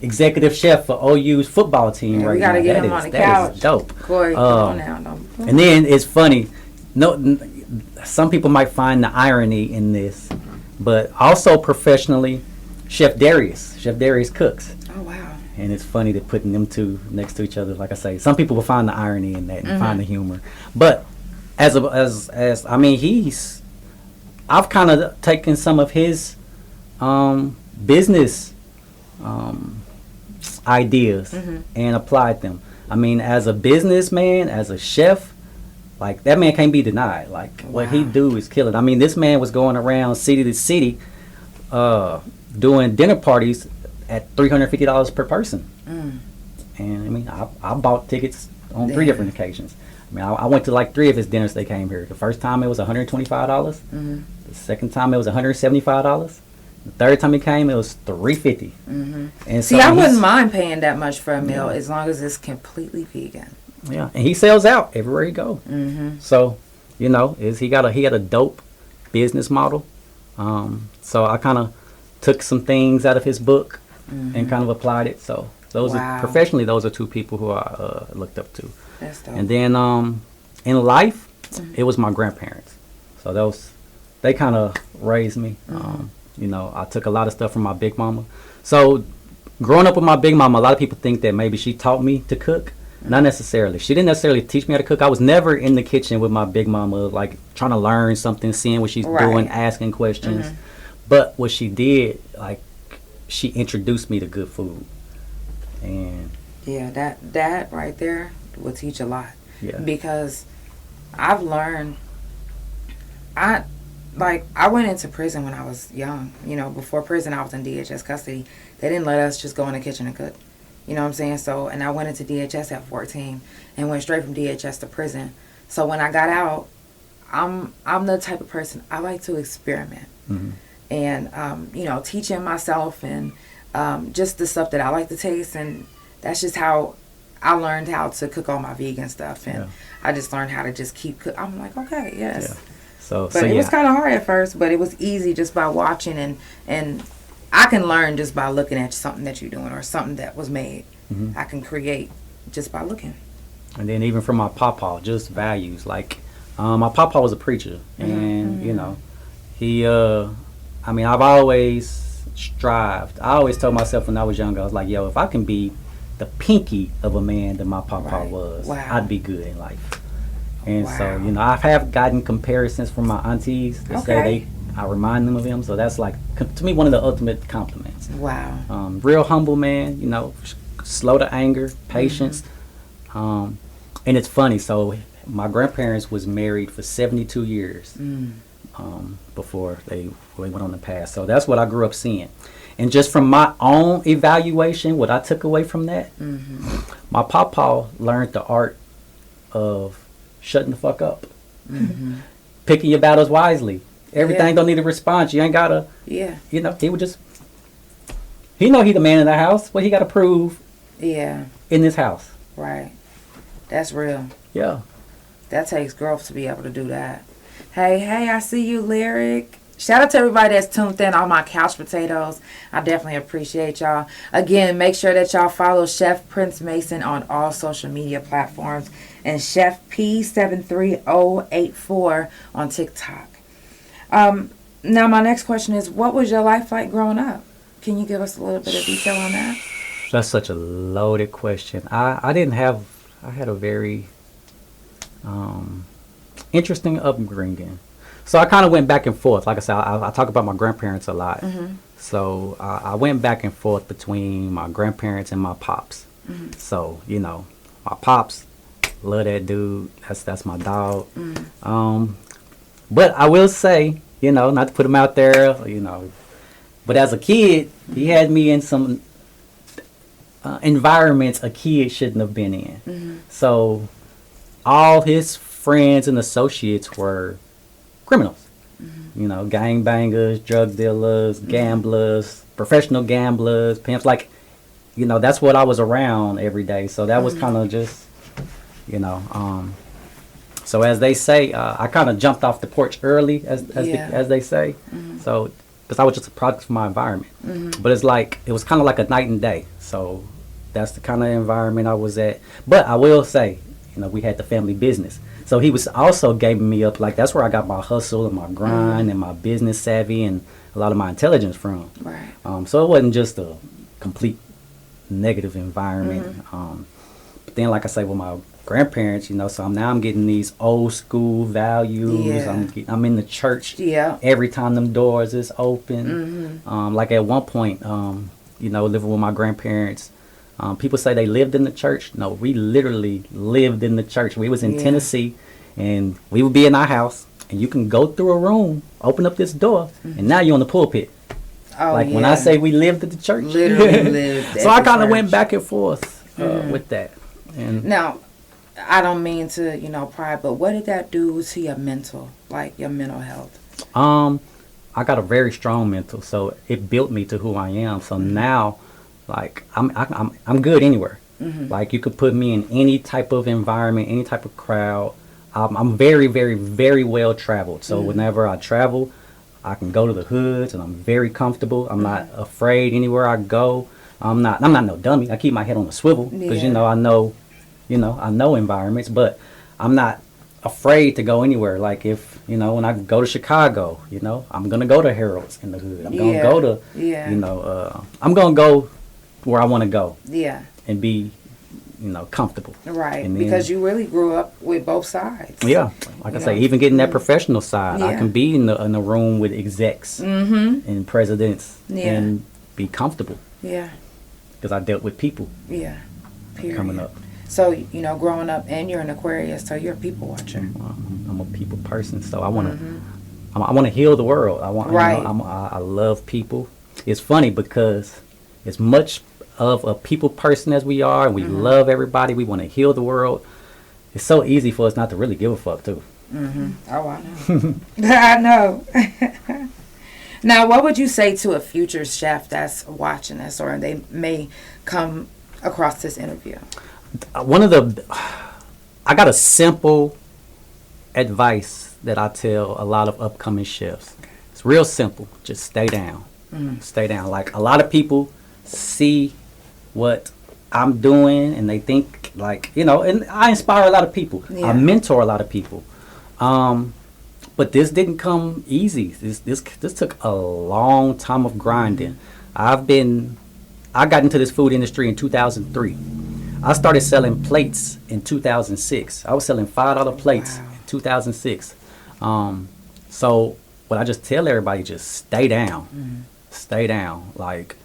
executive chef for OU's football team right now. We got to get him on the couch. That is dope. Corey, come on now. And then it's funny. Some people might find the irony in this. But also professionally, Chef Darius cooks. Oh, wow. And it's funny to putting them two next to each other. Like I say, some people will find the irony in that and find the humor. But I've kind of taken some of his business ideas and applied them. I mean, as a businessman, as a chef, like, that man can't be denied. Like, what he do is killing. I mean, this man was going around city to city doing dinner parties at $350 per person. And, I mean, I bought tickets on 3 different occasions. I mean, I went to, like, 3 of his dinners they came here. The first time it was $125. The second time it was $175. The third time he came, it was $350. And see, I wouldn't mind paying that much for a meal as long as it's completely vegan. Yeah, and he sells out everywhere he go. So, he had a dope business model. So I kind of took some things out of his book and kind of applied it. So those are professionally, those are 2 people who I looked up to. That's dope. And then in life, it was my grandparents. So they kind of raised me. I took a lot of stuff from my big mama. So growing up with my big mama, a lot of people think that maybe she taught me to cook. Not necessarily. She didn't necessarily teach me how to cook. I was never in the kitchen with my big mama, like trying to learn something, seeing what she's doing, asking questions. But what she did, like, she introduced me to good food. And Yeah, that right there will teach a lot. Yeah. Because I've learned, I went into prison when I was young. You know, before prison I was in DHS custody. They didn't let us just go in the kitchen and cook. You know what I'm saying? So, and I went into DHS at 14 and went straight from DHS to prison. So when I got out, I'm the type of person, I like to experiment. Mm-hmm. And, you know, teaching myself and just the stuff that I like to taste. And that's just how I learned how to cook all my vegan stuff. And I just learned how to just keep cooking. I'm like, okay, yes. Yeah. But it was kind of hard at first, but it was easy just by watching. And I can learn just by looking at something that you're doing or something that was made. Mm-hmm. I can create just by looking. And then even from my papa, just values. Like, my papa was a preacher. And, you know, he, I mean, I've always strived. I always told myself when I was younger, I was like, yo, if I can be the pinky of a man that my papa was, I'd be good in life. And so, you know, I have gotten comparisons from my aunties that say I remind them of him. So that's like, to me, one of the ultimate compliments. Wow. Real humble man, you know, slow to anger, patience. And it's funny. So my grandparents was married for 72 years before they went on to pass. So that's what I grew up seeing. And just from my own evaluation, what I took away from that, my papa learned the art of shutting the fuck up. Picking your battles wisely. Everything don't need a response. You ain't gotta, you know, he would just, he know he the man in the house. What he gotta prove in this house. Right. That's real. Yeah. That takes growth to be able to do that. Hey, I see you, Lyric. Shout out to everybody that's tuned in on my couch potatoes. I definitely appreciate y'all. Again, make sure that y'all follow Chef Prince Mason on all social media platforms and Chef P73084 on TikTok. Now, my next question is, what was your life like growing up? Can you give us a little bit of detail on that? That's such a loaded question. I had a very interesting upbringing. So I kind of went back and forth. Like I said, I talk about my grandparents a lot. So I went back and forth between my grandparents and my pops. So, you know, my pops, love that dude. That's my dog. But I will say, you know, not to put him out there, you know, but as a kid, he had me in some environments a kid shouldn't have been in. So all his friends and associates were criminals. You know, gangbangers, drug dealers, gamblers, professional gamblers, pimps. Like, you know, that's what I was around every day. So that was kind of just, you know, so as they say, I kind of jumped off the porch early, as they say. So, because I was just a product of my environment. But it's like, it was kind of like a night and day. So that's the kind of environment I was at. But I will say, you know, we had the family business. So he was also giving me up, like, that's where I got my hustle and my grind and my business savvy and a lot of my intelligence from. Right. So it wasn't just a complete negative environment. But then, like I say, with my grandparents, you know, so I'm getting these old school values. I'm in the church every time them doors is open. Like at one point, you know, living with my grandparents, people say they lived in the church. No, we literally lived in the church. We was in Tennessee, and we would be in our house, and you can go through a room, open up this door, and now you're on the pulpit. When I say we lived at the church, literally lived. So I kind of went back and forth with that. And now, I don't mean to, you know, pry, but what did that do to your mental, like your mental health? I got a very strong mental, so it built me to who I am. So now, like, I'm good anywhere. Like, you could put me in any type of environment, any type of crowd. I'm very, very, very well traveled. So whenever I travel, I can go to the hoods, and I'm very comfortable. I'm not afraid anywhere I go. I'm not no dummy. I keep my head on a swivel because you know I know environments, but I'm not afraid to go anywhere. Like, if, you know, when I go to Chicago, you know, I'm gonna go to Harold's in the hood. I'm gonna go to you know, I'm gonna go where I want to go. And be, you know, comfortable. Right. And because you really grew up with both sides. Yeah. Like I say, even getting that professional side, I can be in the room with execs and presidents and be comfortable. Yeah. Because I dealt with people. Yeah. coming up. So, you know, growing up, and you're an Aquarius, so you're a people watcher. I'm a people person, so I want to I want to heal the world. I want, right. You know, I love people. It's funny because as much of a people person as we are, and we love everybody, we want to heal the world. It's so easy for us not to really give a fuck too. Oh, I know. I know. Now, what would you say to a future chef that's watching this, or they may come across this interview? I got a simple advice that I tell a lot of upcoming chefs. It's real simple. Just stay down. Stay down. Like, a lot of people see what I'm doing and they think, like, you know, and I inspire a lot of people. Yeah. I mentor a lot of people. But this didn't come easy. This took a long time of grinding. I got into this food industry in 2003. I started selling plates in 2006. I was selling $5 plates in 2006. So what I just tell everybody, just stay down. Stay down. Like,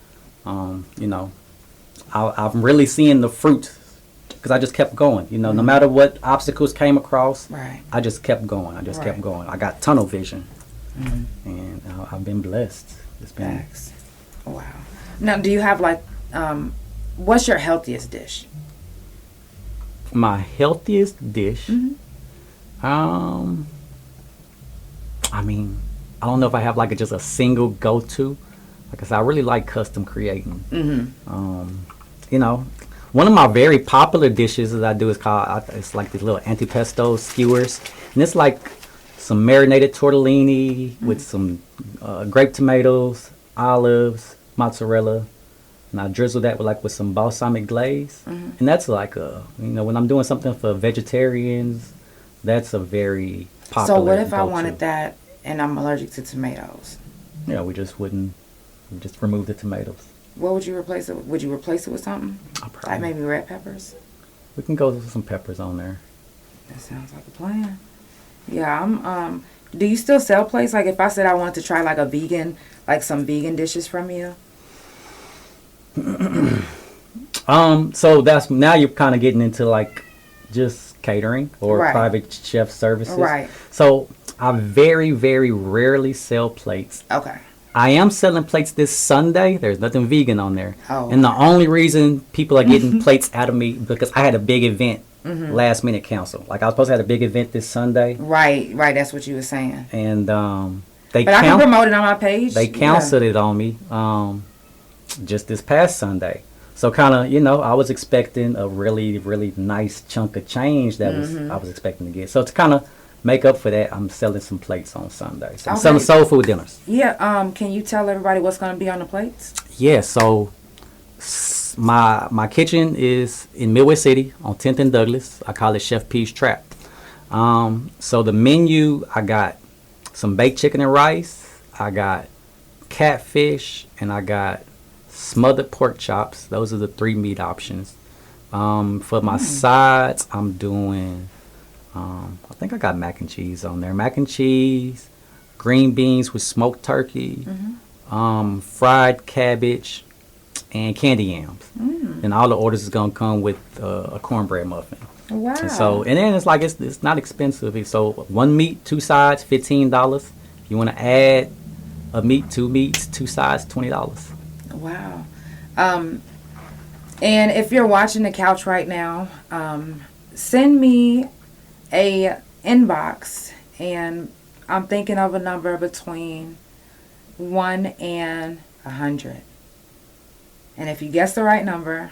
you know, I'm really seeing the fruit because I just kept going. You know, no matter what obstacles came across, I just kept going. I just kept going. I got tunnel vision, and I've been blessed. It's been. Thanks. Wow. Now, do you have like, what's your healthiest dish? My healthiest dish. I mean, I don't know if I have like just a single go-to. Because I really like custom creating. You know, one of my very popular dishes that I do is it's like these little antipesto skewers. And it's like some marinated tortellini with some grape tomatoes, olives, mozzarella. And I drizzle that with some balsamic glaze. And that's like you know, when I'm doing something for vegetarians, that's a very popular So what if go-to. I wanted that and I'm allergic to tomatoes? Yeah, we just remove the tomatoes. What would you replace it with? Would you replace it with something? Like maybe red peppers? We can go with some peppers on there. That sounds like a plan. Yeah, do you still sell plates? Like if I said I wanted to try like a vegan, like some vegan dishes from you? So that's, now you're kind of getting into like just catering or private chef services. Right. So I very, very rarely sell plates. Okay. I am selling plates this Sunday. There's nothing vegan on there. Oh. And the only reason people are getting plates out of me because I had a big event last minute cancel. Like I was supposed to have a big event this Sunday. Right. That's what you were saying. And I can promote it on my page. They canceled it on me just this past Sunday. So kind of, you know, I was expecting a really, really nice chunk of change that I was expecting to get. So to kind of make up for that, I'm selling some plates on Sunday. So I'm selling soul food dinners. Yeah. Can you tell everybody what's going to be on the plates? Yeah. So my kitchen is in Midway City on 10th and Douglas. I call it Chef P's Trap. So the menu, I got some baked chicken and rice. I got catfish, and I got smothered pork chops. Those are the 3 meat options. For my sides, I'm doing, I think I got mac and cheese on there. Mac and cheese, green beans with smoked turkey, fried cabbage, and candy yams. And all the orders is going to come with a cornbread muffin. Wow. And then it's like, it's not expensive. So 1 meat, 2 sides, $15. If you want to add a meat, 2 meats, 2 sides, $20. Wow. And if you're watching the couch right now, send me a inbox, and I'm thinking of a number between 1 and 100. And if you guess the right number,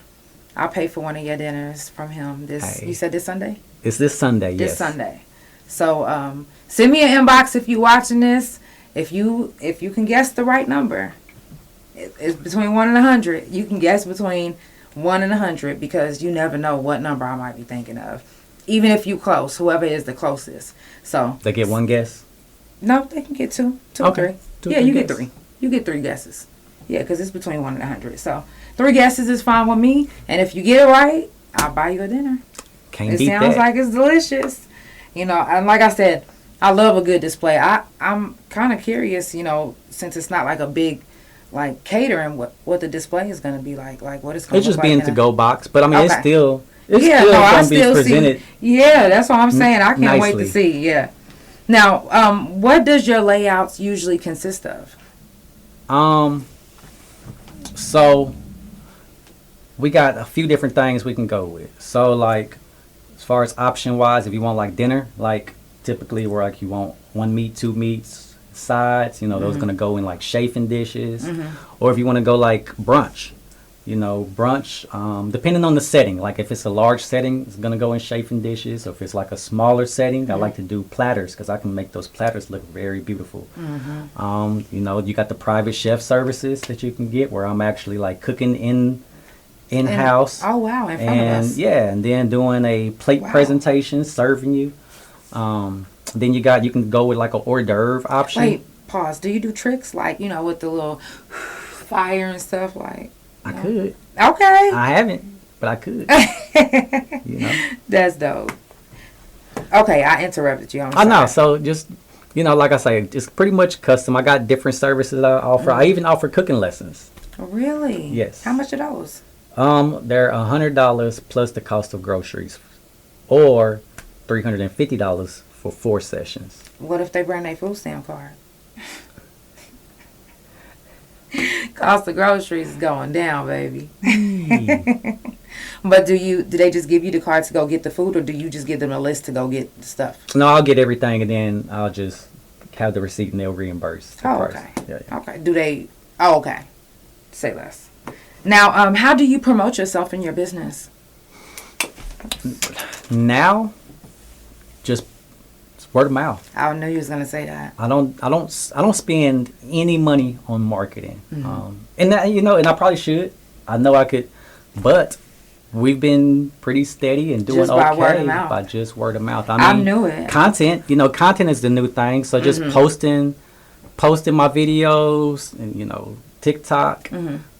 I'll pay for one of your dinners from him. You said this Sunday? It's this Sunday, yes. This Sunday. So send me an inbox if you're watching this. If you can guess the right number, it's between 1 and 100. You can guess between 1 and 100 because you never know what number I might be thinking of. Even if you close, whoever is the closest. So they get 1 guess? No, they can get 2 or 3. Yeah, you get 3. You get 3 guesses. Yeah, because it's between 1 and 100. So 3 guesses is fine with me. And if you get it right, I'll buy you a dinner. Can't beat that. It sounds like it's delicious. You know, and like I said, I love a good display. I'm kind of curious, you know, since it's not like a big like catering, what the display is going to be like what it's going to It's just look being like to go box, but I mean it's still I going to be still presented. Yeah, that's what I'm saying. I can't wait nicely. to see. Yeah. Now, what does your layouts usually consist of? So we got a few different things we can go with. So like as far as option wise, if you want like dinner, like typically where like you want 1 meat, 2 meats, sides, you know, those are gonna go in like chafing dishes. Or if you want to go like brunch, you know, depending on the setting, like if it's a large setting, it's gonna go in chafing dishes. Or if it's like a smaller setting, I like to do platters because I can make those platters look very beautiful. You know, you got the private chef services that you can get where I'm actually like cooking in-house. Oh wow, in front of us. Yeah, and then doing a plate presentation, serving you. Then you can go with like a hors d'oeuvre option. Wait, pause. Do you do tricks like, you know, with the little fire and stuff like? I could. Okay. I haven't, but I could. You know. That's dope. Okay, I interrupted you. I know. So just, you know, like I say, it's pretty much custom. I got different services I offer. I even offer cooking lessons. Really? Yes. How much are those? They're $100 plus the cost of groceries, or $350 for 4 sessions. What if they bring their food stamp card? Cost of groceries is going down, baby. But do they just give you the card to go get the food, or do you just give them a list to go get the stuff? No, I'll get everything and then I'll just have the receipt and they'll reimburse the price. Okay. Yeah. Okay. Do they? Oh, okay. Say less. Now, how do you promote yourself in your business? Now, just word of mouth. I knew you was gonna say that. I don't spend any money on marketing. And that, you know, and I probably should. I know I could, but we've been pretty steady and doing Just by okay word of mouth. by just word of mouth. I knew it. Content, you know, content is the new thing. So just posting my videos and, you know, TikTok,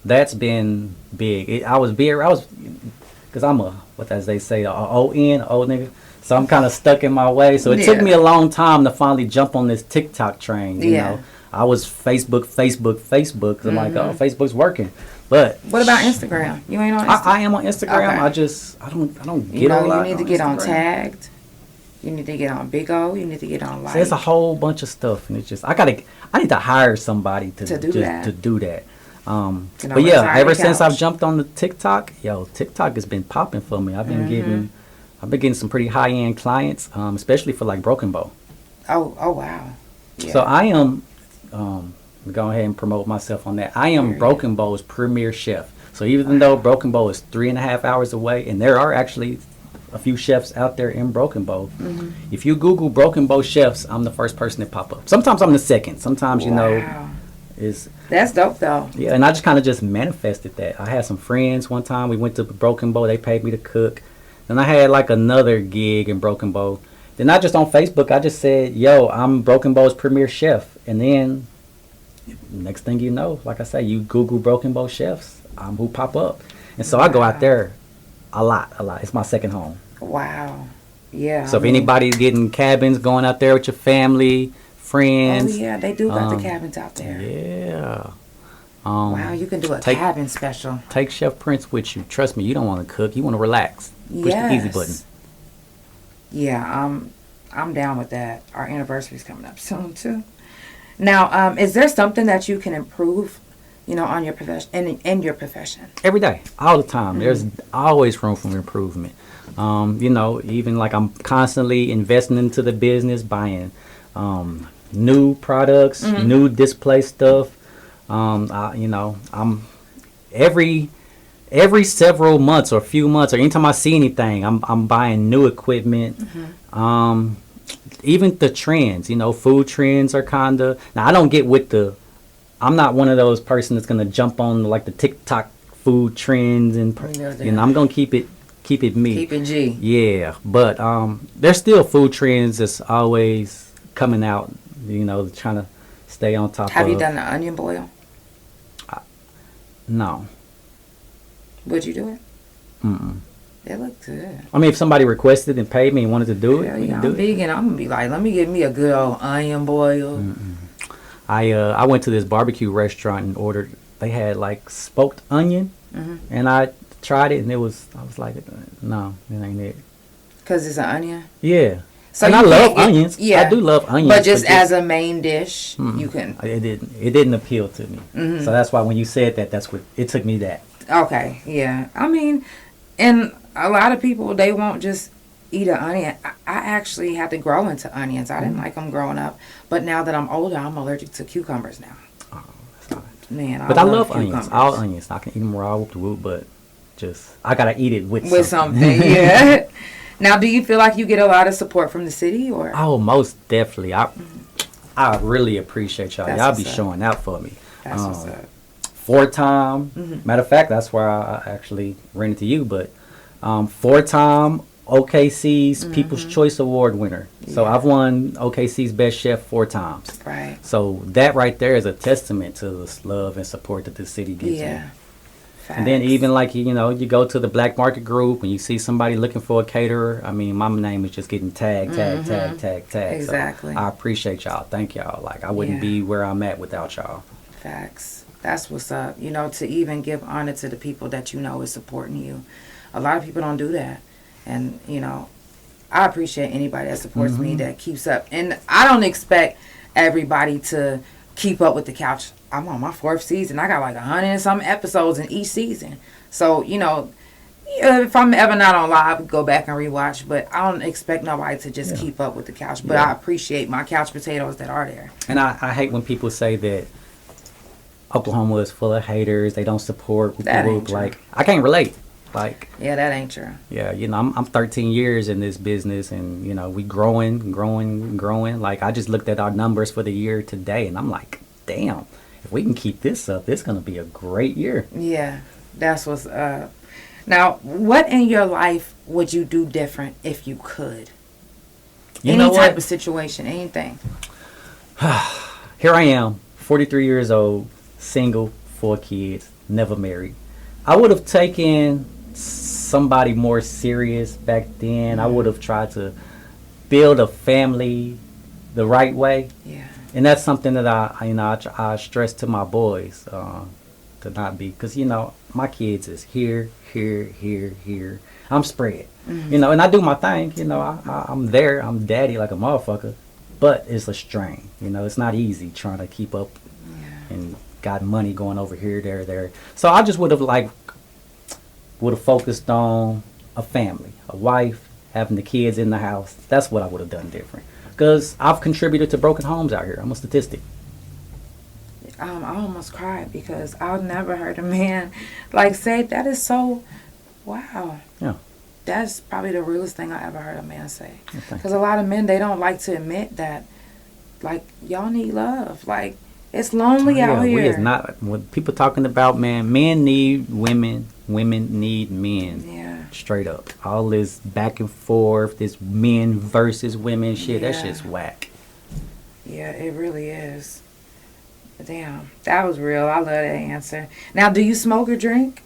that's been big. I was because I'm as they say, old nigga. So I'm kind of stuck in my way. So it took me a long time to finally jump on this TikTok train. You know, I was Facebook. Cause I'm like, oh, Facebook's working. But what about Instagram? You ain't on Instagram? I am on Instagram. Okay. I don't get a lot. You need to get on Instagram. Tagged. You need to get on Big O. You need to get on Light. So it's a whole bunch of stuff, and it's just I need to hire somebody to do that. But yeah, ever since I've jumped on the TikTok, TikTok has been popping for me. I've been getting some pretty high end clients, especially for like Broken Bow. Oh wow. Yeah. So I am go ahead and promote myself on that. I am Broken Bow's premier chef. So even though Broken Bow is 3.5 hours away, and there are actually a few chefs out there in Broken Bow, if you Google Broken Bow chefs, I'm the first person to pop up. Sometimes I'm the second. Sometimes, you know, that's dope though. Yeah, and I just kind of just manifested that. I had some friends one time. We went to Broken Bow. They paid me to cook. Then I had like another gig in Broken Bow. Then not just on Facebook, I just said, yo, I'm Broken Bow's premier chef. And then next thing you know, like I say, you Google Broken Bow chefs, who pop up. And so I go out there a lot. It's my second home. Wow. Yeah. So if anybody's getting cabins, going out there with your family, friends. Oh yeah, they do got the cabins out there. Yeah. Wow, you can do a cabin special. Take Chef Prince with you. Trust me, you don't want to cook. You want to relax. Push the easy button. Yeah, I'm down with that. Our anniversary's coming up soon too. Now, is there something that you can improve, you know, on your profession in your profession? Every day, all the time. There's always room for improvement. You know, even like I'm constantly investing into the business, buying new products, new display stuff. You know, I'm every several months or few months, or anytime I see anything, I'm buying new equipment. Even the trends, you know, food trends are kinda. Now I don't get with I'm not one of those person that's gonna jump on like the TikTok food trends and you know, I'm gonna keep it me. Keep it G. Yeah, but there's still food trends that's always coming out. You know, trying to stay on top. Have you done the onion boil? No. Would you do it? Mm-mm. It looked good. I mean, if somebody requested and paid me and wanted to do it, we can do I'm vegan. I'm gonna be like, let me get me a good old onion boil. I went to this barbecue restaurant and ordered they had like smoked onion, and I tried it, and I was like, no, it ain't it. Because it's an onion? Yeah. So and I love onions. Yeah. I do love onions. But just as a main dish, you couldn't. It didn't appeal to me. So that's why when you said that, that's what it took me that. Okay, yeah. I mean, and a lot of people, they won't just eat an onion. I actually had to grow into onions. I didn't like them growing up. But now that I'm older, I'm allergic to cucumbers now. Oh, that's nice. Man, I love onions. All onions. I can eat them raw, but just, I got to eat it with something. Yeah. Now, do you feel like you get a lot of support from the city, or? Oh, most definitely. I really appreciate y'all. Y'all be showing out for me. That's what's up. 4-time. Matter of fact, that's where I actually ran into you. But 4-time OKC's People's Choice Award winner. So I've won OKC's Best Chef 4 times. Right. So that right there is a testament to the love and support that the city gives me. Facts. And then even like, you go to the black market group and you see somebody looking for a caterer. I mean, my name is just getting tagged. Exactly. So I appreciate y'all. Thank y'all. Like, I wouldn't be where I'm at without y'all. Facts. That's what's up. To even give honor to the people that is supporting you. A lot of people don't do that. And, I appreciate anybody that supports me, that keeps up. And I don't expect everybody to keep up with the couch. I'm on my 4th season. I got like 100 and some episodes in each season. So, if I'm ever not on live, go back and rewatch. But I don't expect nobody to just keep up with the couch. But I appreciate my couch potatoes that are there. And I hate when people say that Oklahoma is full of haters. They don't support. That ain't true. Like, I can't relate. Like, yeah, that ain't true. Yeah, I'm 13 years in this business, and we growing. Like, I just looked at our numbers for the year today, and I'm like, damn, if we can keep this up, it's gonna be a great year. Yeah, that's what's up. Now, what in your life would you do different if you could? Any type of situation, anything. Here I am, 43 years old, single, 4 kids, never married. I would have taken somebody more serious back then. I would have tried to build a family the right way. Yeah. And that's something that I stress to my boys to not be, because my kids is here. I'm spread, and I do my thing. I'm there. I'm daddy like a motherfucker, but it's a strain. It's not easy trying to keep up, and got money going over here, there. So I just would have focused on a family, a wife, having the kids in the house. That's what I would have done different. Because I've contributed to broken homes out here. I'm a statistic. I almost cried because I've never heard a man say that. Is so, wow. Yeah. That's probably the realest thing I ever heard a man say. Because a lot of men, they don't like to admit that, y'all need love. It's lonely out here. It's not. When people talking about men need women, women need men. Yeah. Straight up. All this back and forth, this men versus women shit, that shit's whack. Yeah, it really is. Damn, that was real. I love that answer. Now, do you smoke or drink?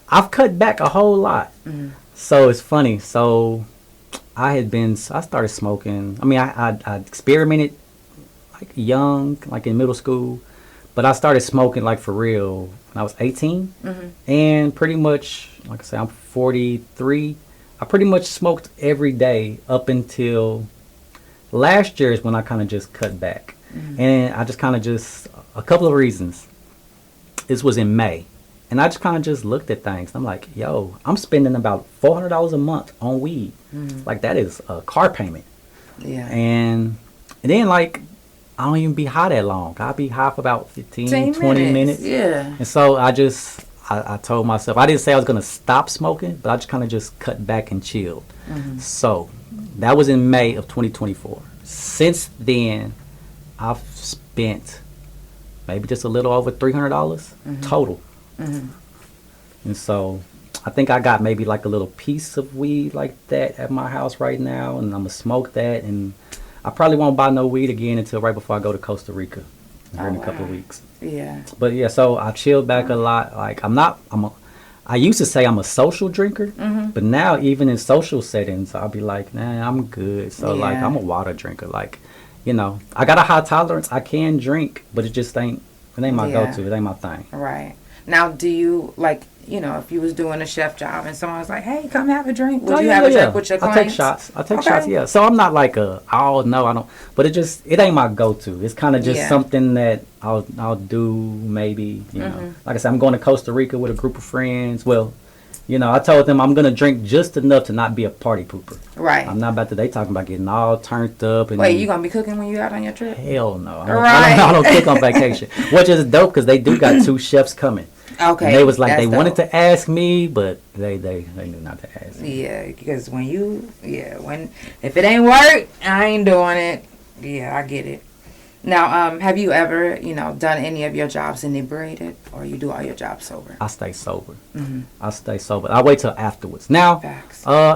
I've cut back a whole lot. So it's funny. So I started smoking. I mean, I experimented young, in middle school, but I started smoking for real when I was 18. And pretty much, like I said, I'm 43. I pretty much smoked every day up until last year is when I kind of just cut back. And I just a couple of reasons. This was in May. And I just kind of just looked at things. I'm like, yo, I'm spending about $400 a month on weed. That is a car payment. Yeah. And then I don't even be high that long. I'll be high for about 15, 20 minutes. Yeah. And so I told myself, I didn't say I was going to stop smoking, but I just kind of just cut back and chilled. So that was in May of 2024. Since then, I've spent maybe just a little over $300 total. And so I think I got maybe a little piece of weed like that at my house right now, and I'm going to smoke that, and I probably won't buy no weed again until right before I go to Costa Rica in a couple of weeks. Yeah. But yeah, so I chilled back a lot. I used to say I'm a social drinker, but now even in social settings, I'll be like, nah, I'm good. So I'm a water drinker. you know, I got a high tolerance. I can drink, but it ain't my Yeah. go-to. It ain't my thing. Right. Now, do you, like, you know, if you was doing a chef job and someone was like, hey, come have a drink, would you have a drink with your clients? I take shots, yeah. So I'm not like no, I don't. But it ain't my go-to. It's kind of just something that I'll do maybe, you know. Like I said, I'm going to Costa Rica with a group of friends. Well, you know, I told them I'm going to drink just enough to not be a party pooper. Right. I'm not they talking about getting all turned up. And wait, you going to be cooking when you out on your trip? Hell no. I don't cook on vacation. Which is dope because they do got 2 chefs coming. Okay. And they was like, That's they dope. wanted to ask me, but they knew not to ask me. Yeah, because if it ain't work, I ain't doing it. Yeah, I get it. Now, have you ever, you know, done any of your jobs inebriated, or you do all your jobs sober? I stay sober. I stay sober. I wait till afterwards. Now,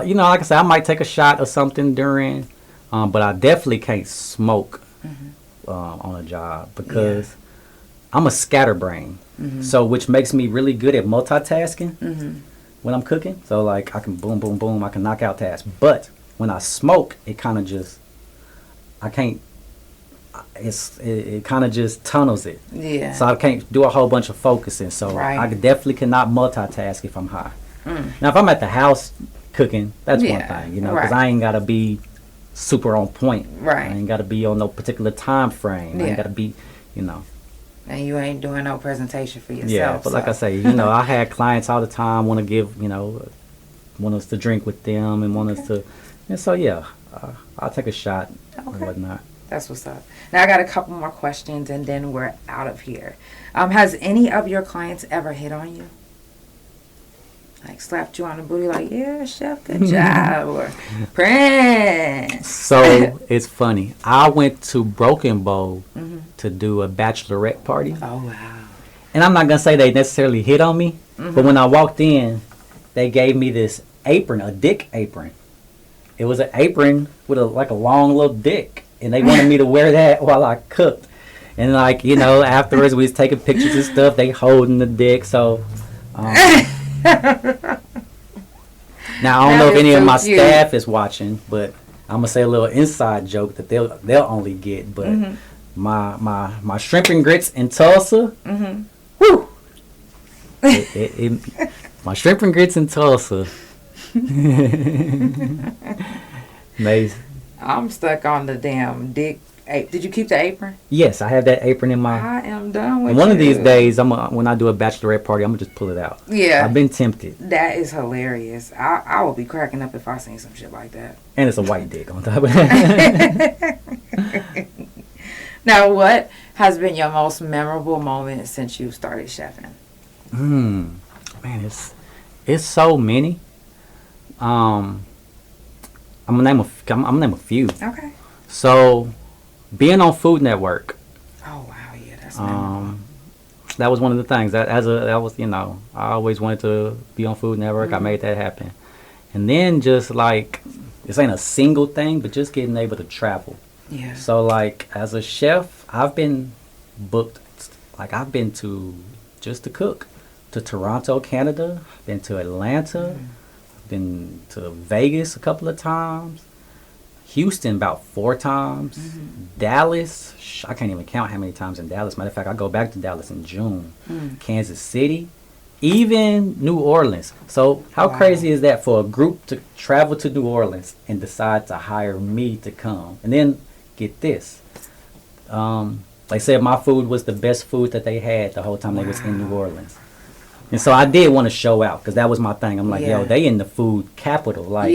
you know, like I said, I might take a shot or something during, but I definitely can't smoke on a job because I'm a scatterbrain. So, which makes me really good at multitasking when I'm cooking. So, like, I can boom, boom, boom. I can knock out tasks. But when I smoke, it kind of just, I can't. It kind of just tunnels it. Yeah. So I can't do a whole bunch of focusing. So I definitely cannot multitask if I'm high. Now, if I'm at the house cooking, that's one thing, you know, because I ain't got to be super on point. Right. I ain't got to be on no particular time frame. I ain't got to be, you know. And you ain't doing no presentation for yourself. Yeah, but like I say, you know, I had clients all the time want to give, you know, want us to drink with them and want us to, and so I'll take a shot and whatnot. That's what's up. Now I got a couple more questions and then we're out of here. Has any of your clients ever hit on you? Like slapped you on the booty like, yeah, chef, good job, or Prince. So it's funny. I went to Broken Bowl to do a bachelorette party. Oh, wow. And I'm not going to say they necessarily hit on me, but when I walked in, they gave me this apron, a dick apron. It was an apron with a long little dick. And they wanted me to wear that while I cooked. And like, you know, afterwards we was taking pictures and stuff. They holding the dick. So now I don't know if any of my staff is watching, but I'm gonna say a little inside joke that they'll only get. But my shrimp and grits in Tulsa, whoo! My shrimp and grits in Tulsa. Amazing. I'm stuck on the damn dick. Did you keep the apron? Yes, I have that apron in my. I am done with and one of these days, when I do a bachelorette party, I'm gonna just pull it out. Yeah, I've been tempted. That is hilarious. I will be cracking up if I seen some shit like that. And it's a white dick on top of it. Now, what has been your most memorable moment since you started chefing? Man, it's so many. I'm gonna name a few. Okay. So, being on Food Network. Oh wow, yeah, that's memorable. That was one of the things that was, you know, I always wanted to be on Food Network. I made that happen, and then just like this ain't a single thing, but just getting able to travel. Yeah. So like as a chef, I've been booked. Like I've been to just to cook to Toronto, Canada. Been to Atlanta. Been to Vegas a couple of times, Houston about 4 times, Dallas, I can't even count how many times in Dallas. Matter of fact, I go back to Dallas in June, Kansas City, even New Orleans. So how crazy is that for a group to travel to New Orleans and decide to hire me to come? And then get this, they said my food was the best food that they had the whole time they was in New Orleans. And so I did want to show out because that was my thing. I'm like, yo, they in the food capital. Like,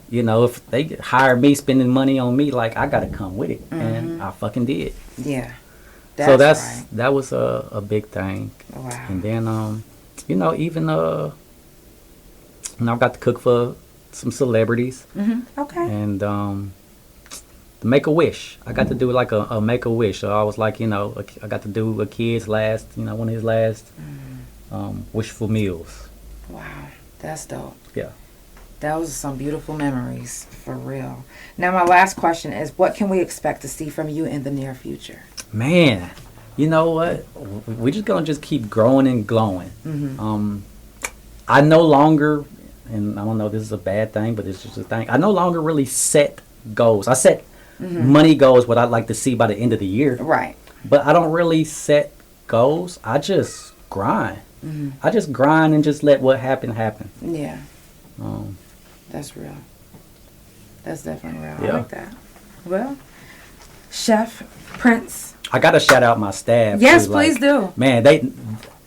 you know, if they hire me spending money on me, like, I got to come with it. And I fucking did. Yeah. That was a big thing. Wow. And then, you know, even, I've got to cook for some celebrities. Okay. And the Make-A-Wish. I got to do like a Make-A-Wish. So I was like, you know, I got to do a kid's last, you know, one of his last wishful meals. Wow, that's dope. Yeah. Those are some beautiful memories, for real. Now, my last question is, what can we expect to see from you in the near future? Man, you know what? We're just going to just keep growing and glowing. I no longer, and I don't know if this is a bad thing, but it's just a thing, I no longer really set goals. I set money goals, what I'd like to see by the end of the year. Right. But I don't really set goals. I just grind. I just grind and just let what happen. Yeah. That's real. That's definitely real. Yeah. I like that. Well, Chef Prince. I gotta shout out my staff. Yes, too. please do. Man,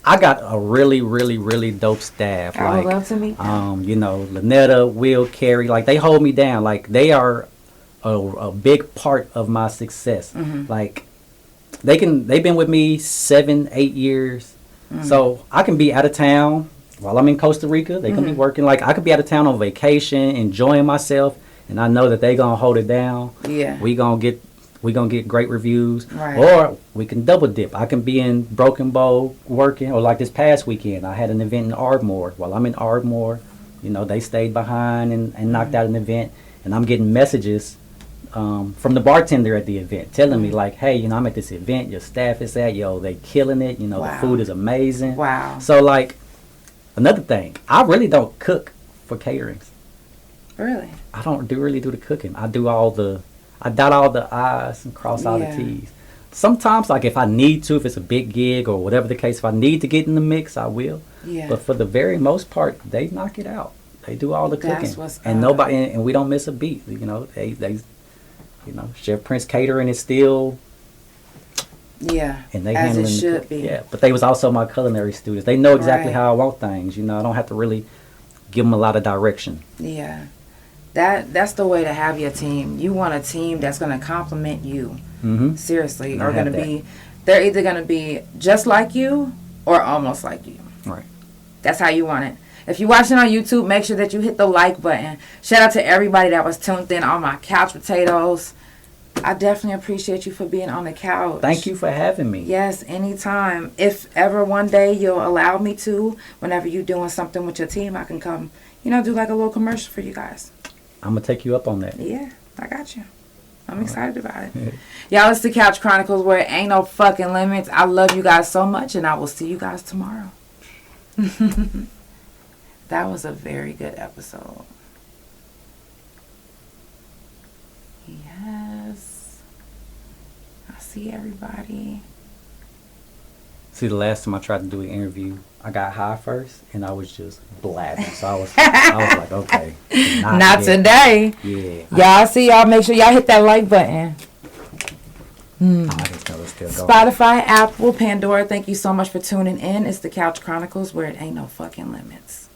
I got a really, really, really dope staff. I would love to meet them. You know, Lynetta, Will, Carrie, like they hold me down. Like they are a big part of my success. Like they've been with me 7-8 years. So I can be out of town while I'm in Costa Rica. They can be working. Like I could be out of town on vacation, enjoying myself, and I know that they gonna hold it down. Yeah. We gonna get great reviews. Right. Or we can double dip. I can be in Broken Bow working, or like this past weekend, I had an event in Ardmore. While I'm in Ardmore, you know, they stayed behind and knocked out an event, and I'm getting messages from the bartender at the event telling me like, hey, you know, I'm at this event, your staff is at, they killing it, you know, the food is amazing. Wow. So like, another thing, I really don't cook for caterings. Really? I don't really do the cooking. I dot all the I's and cross all the T's. Sometimes, like if I need to, if it's a big gig or whatever the case, if I need to get in the mix, I will. Yeah. But for the very most part, they knock it out. They do all the cooking. That's what's and up. and we don't miss a beat. You know, they Chef Prince Catering is still. Yeah. And they as it handling should be. Yeah, but they was also my culinary students. They know exactly how I want things. You know, I don't have to really give them a lot of direction. Yeah. That's the way to have your team. You want a team that's going to complement you. Seriously. Or going to be, they're either going to be just like you or almost like you. Right. That's how you want it. If you're watching on YouTube, make sure that you hit the like button. Shout out to everybody that was tuned in on my couch potatoes. I definitely appreciate you for being on the couch. Thank you for having me. Yes, anytime. If ever one day you'll allow me to, whenever you're doing something with your team, I can come, do like a little commercial for you guys. I'm going to take you up on that. Yeah, I got you. I'm excited about it. Y'all, it's the Couch Chronicles where it ain't no fucking limits. I love you guys so much, and I will see you guys tomorrow. That was a very good episode. Yes. I see everybody. See, the last time I tried to do an interview, I got high first, and I was just blabbing. So I was like, okay. Not today. Yeah. Y'all see, y'all make sure y'all hit that like button. Spotify, Apple, Pandora, thank you so much for tuning in. It's the Couch Chronicles where it ain't no fucking limits.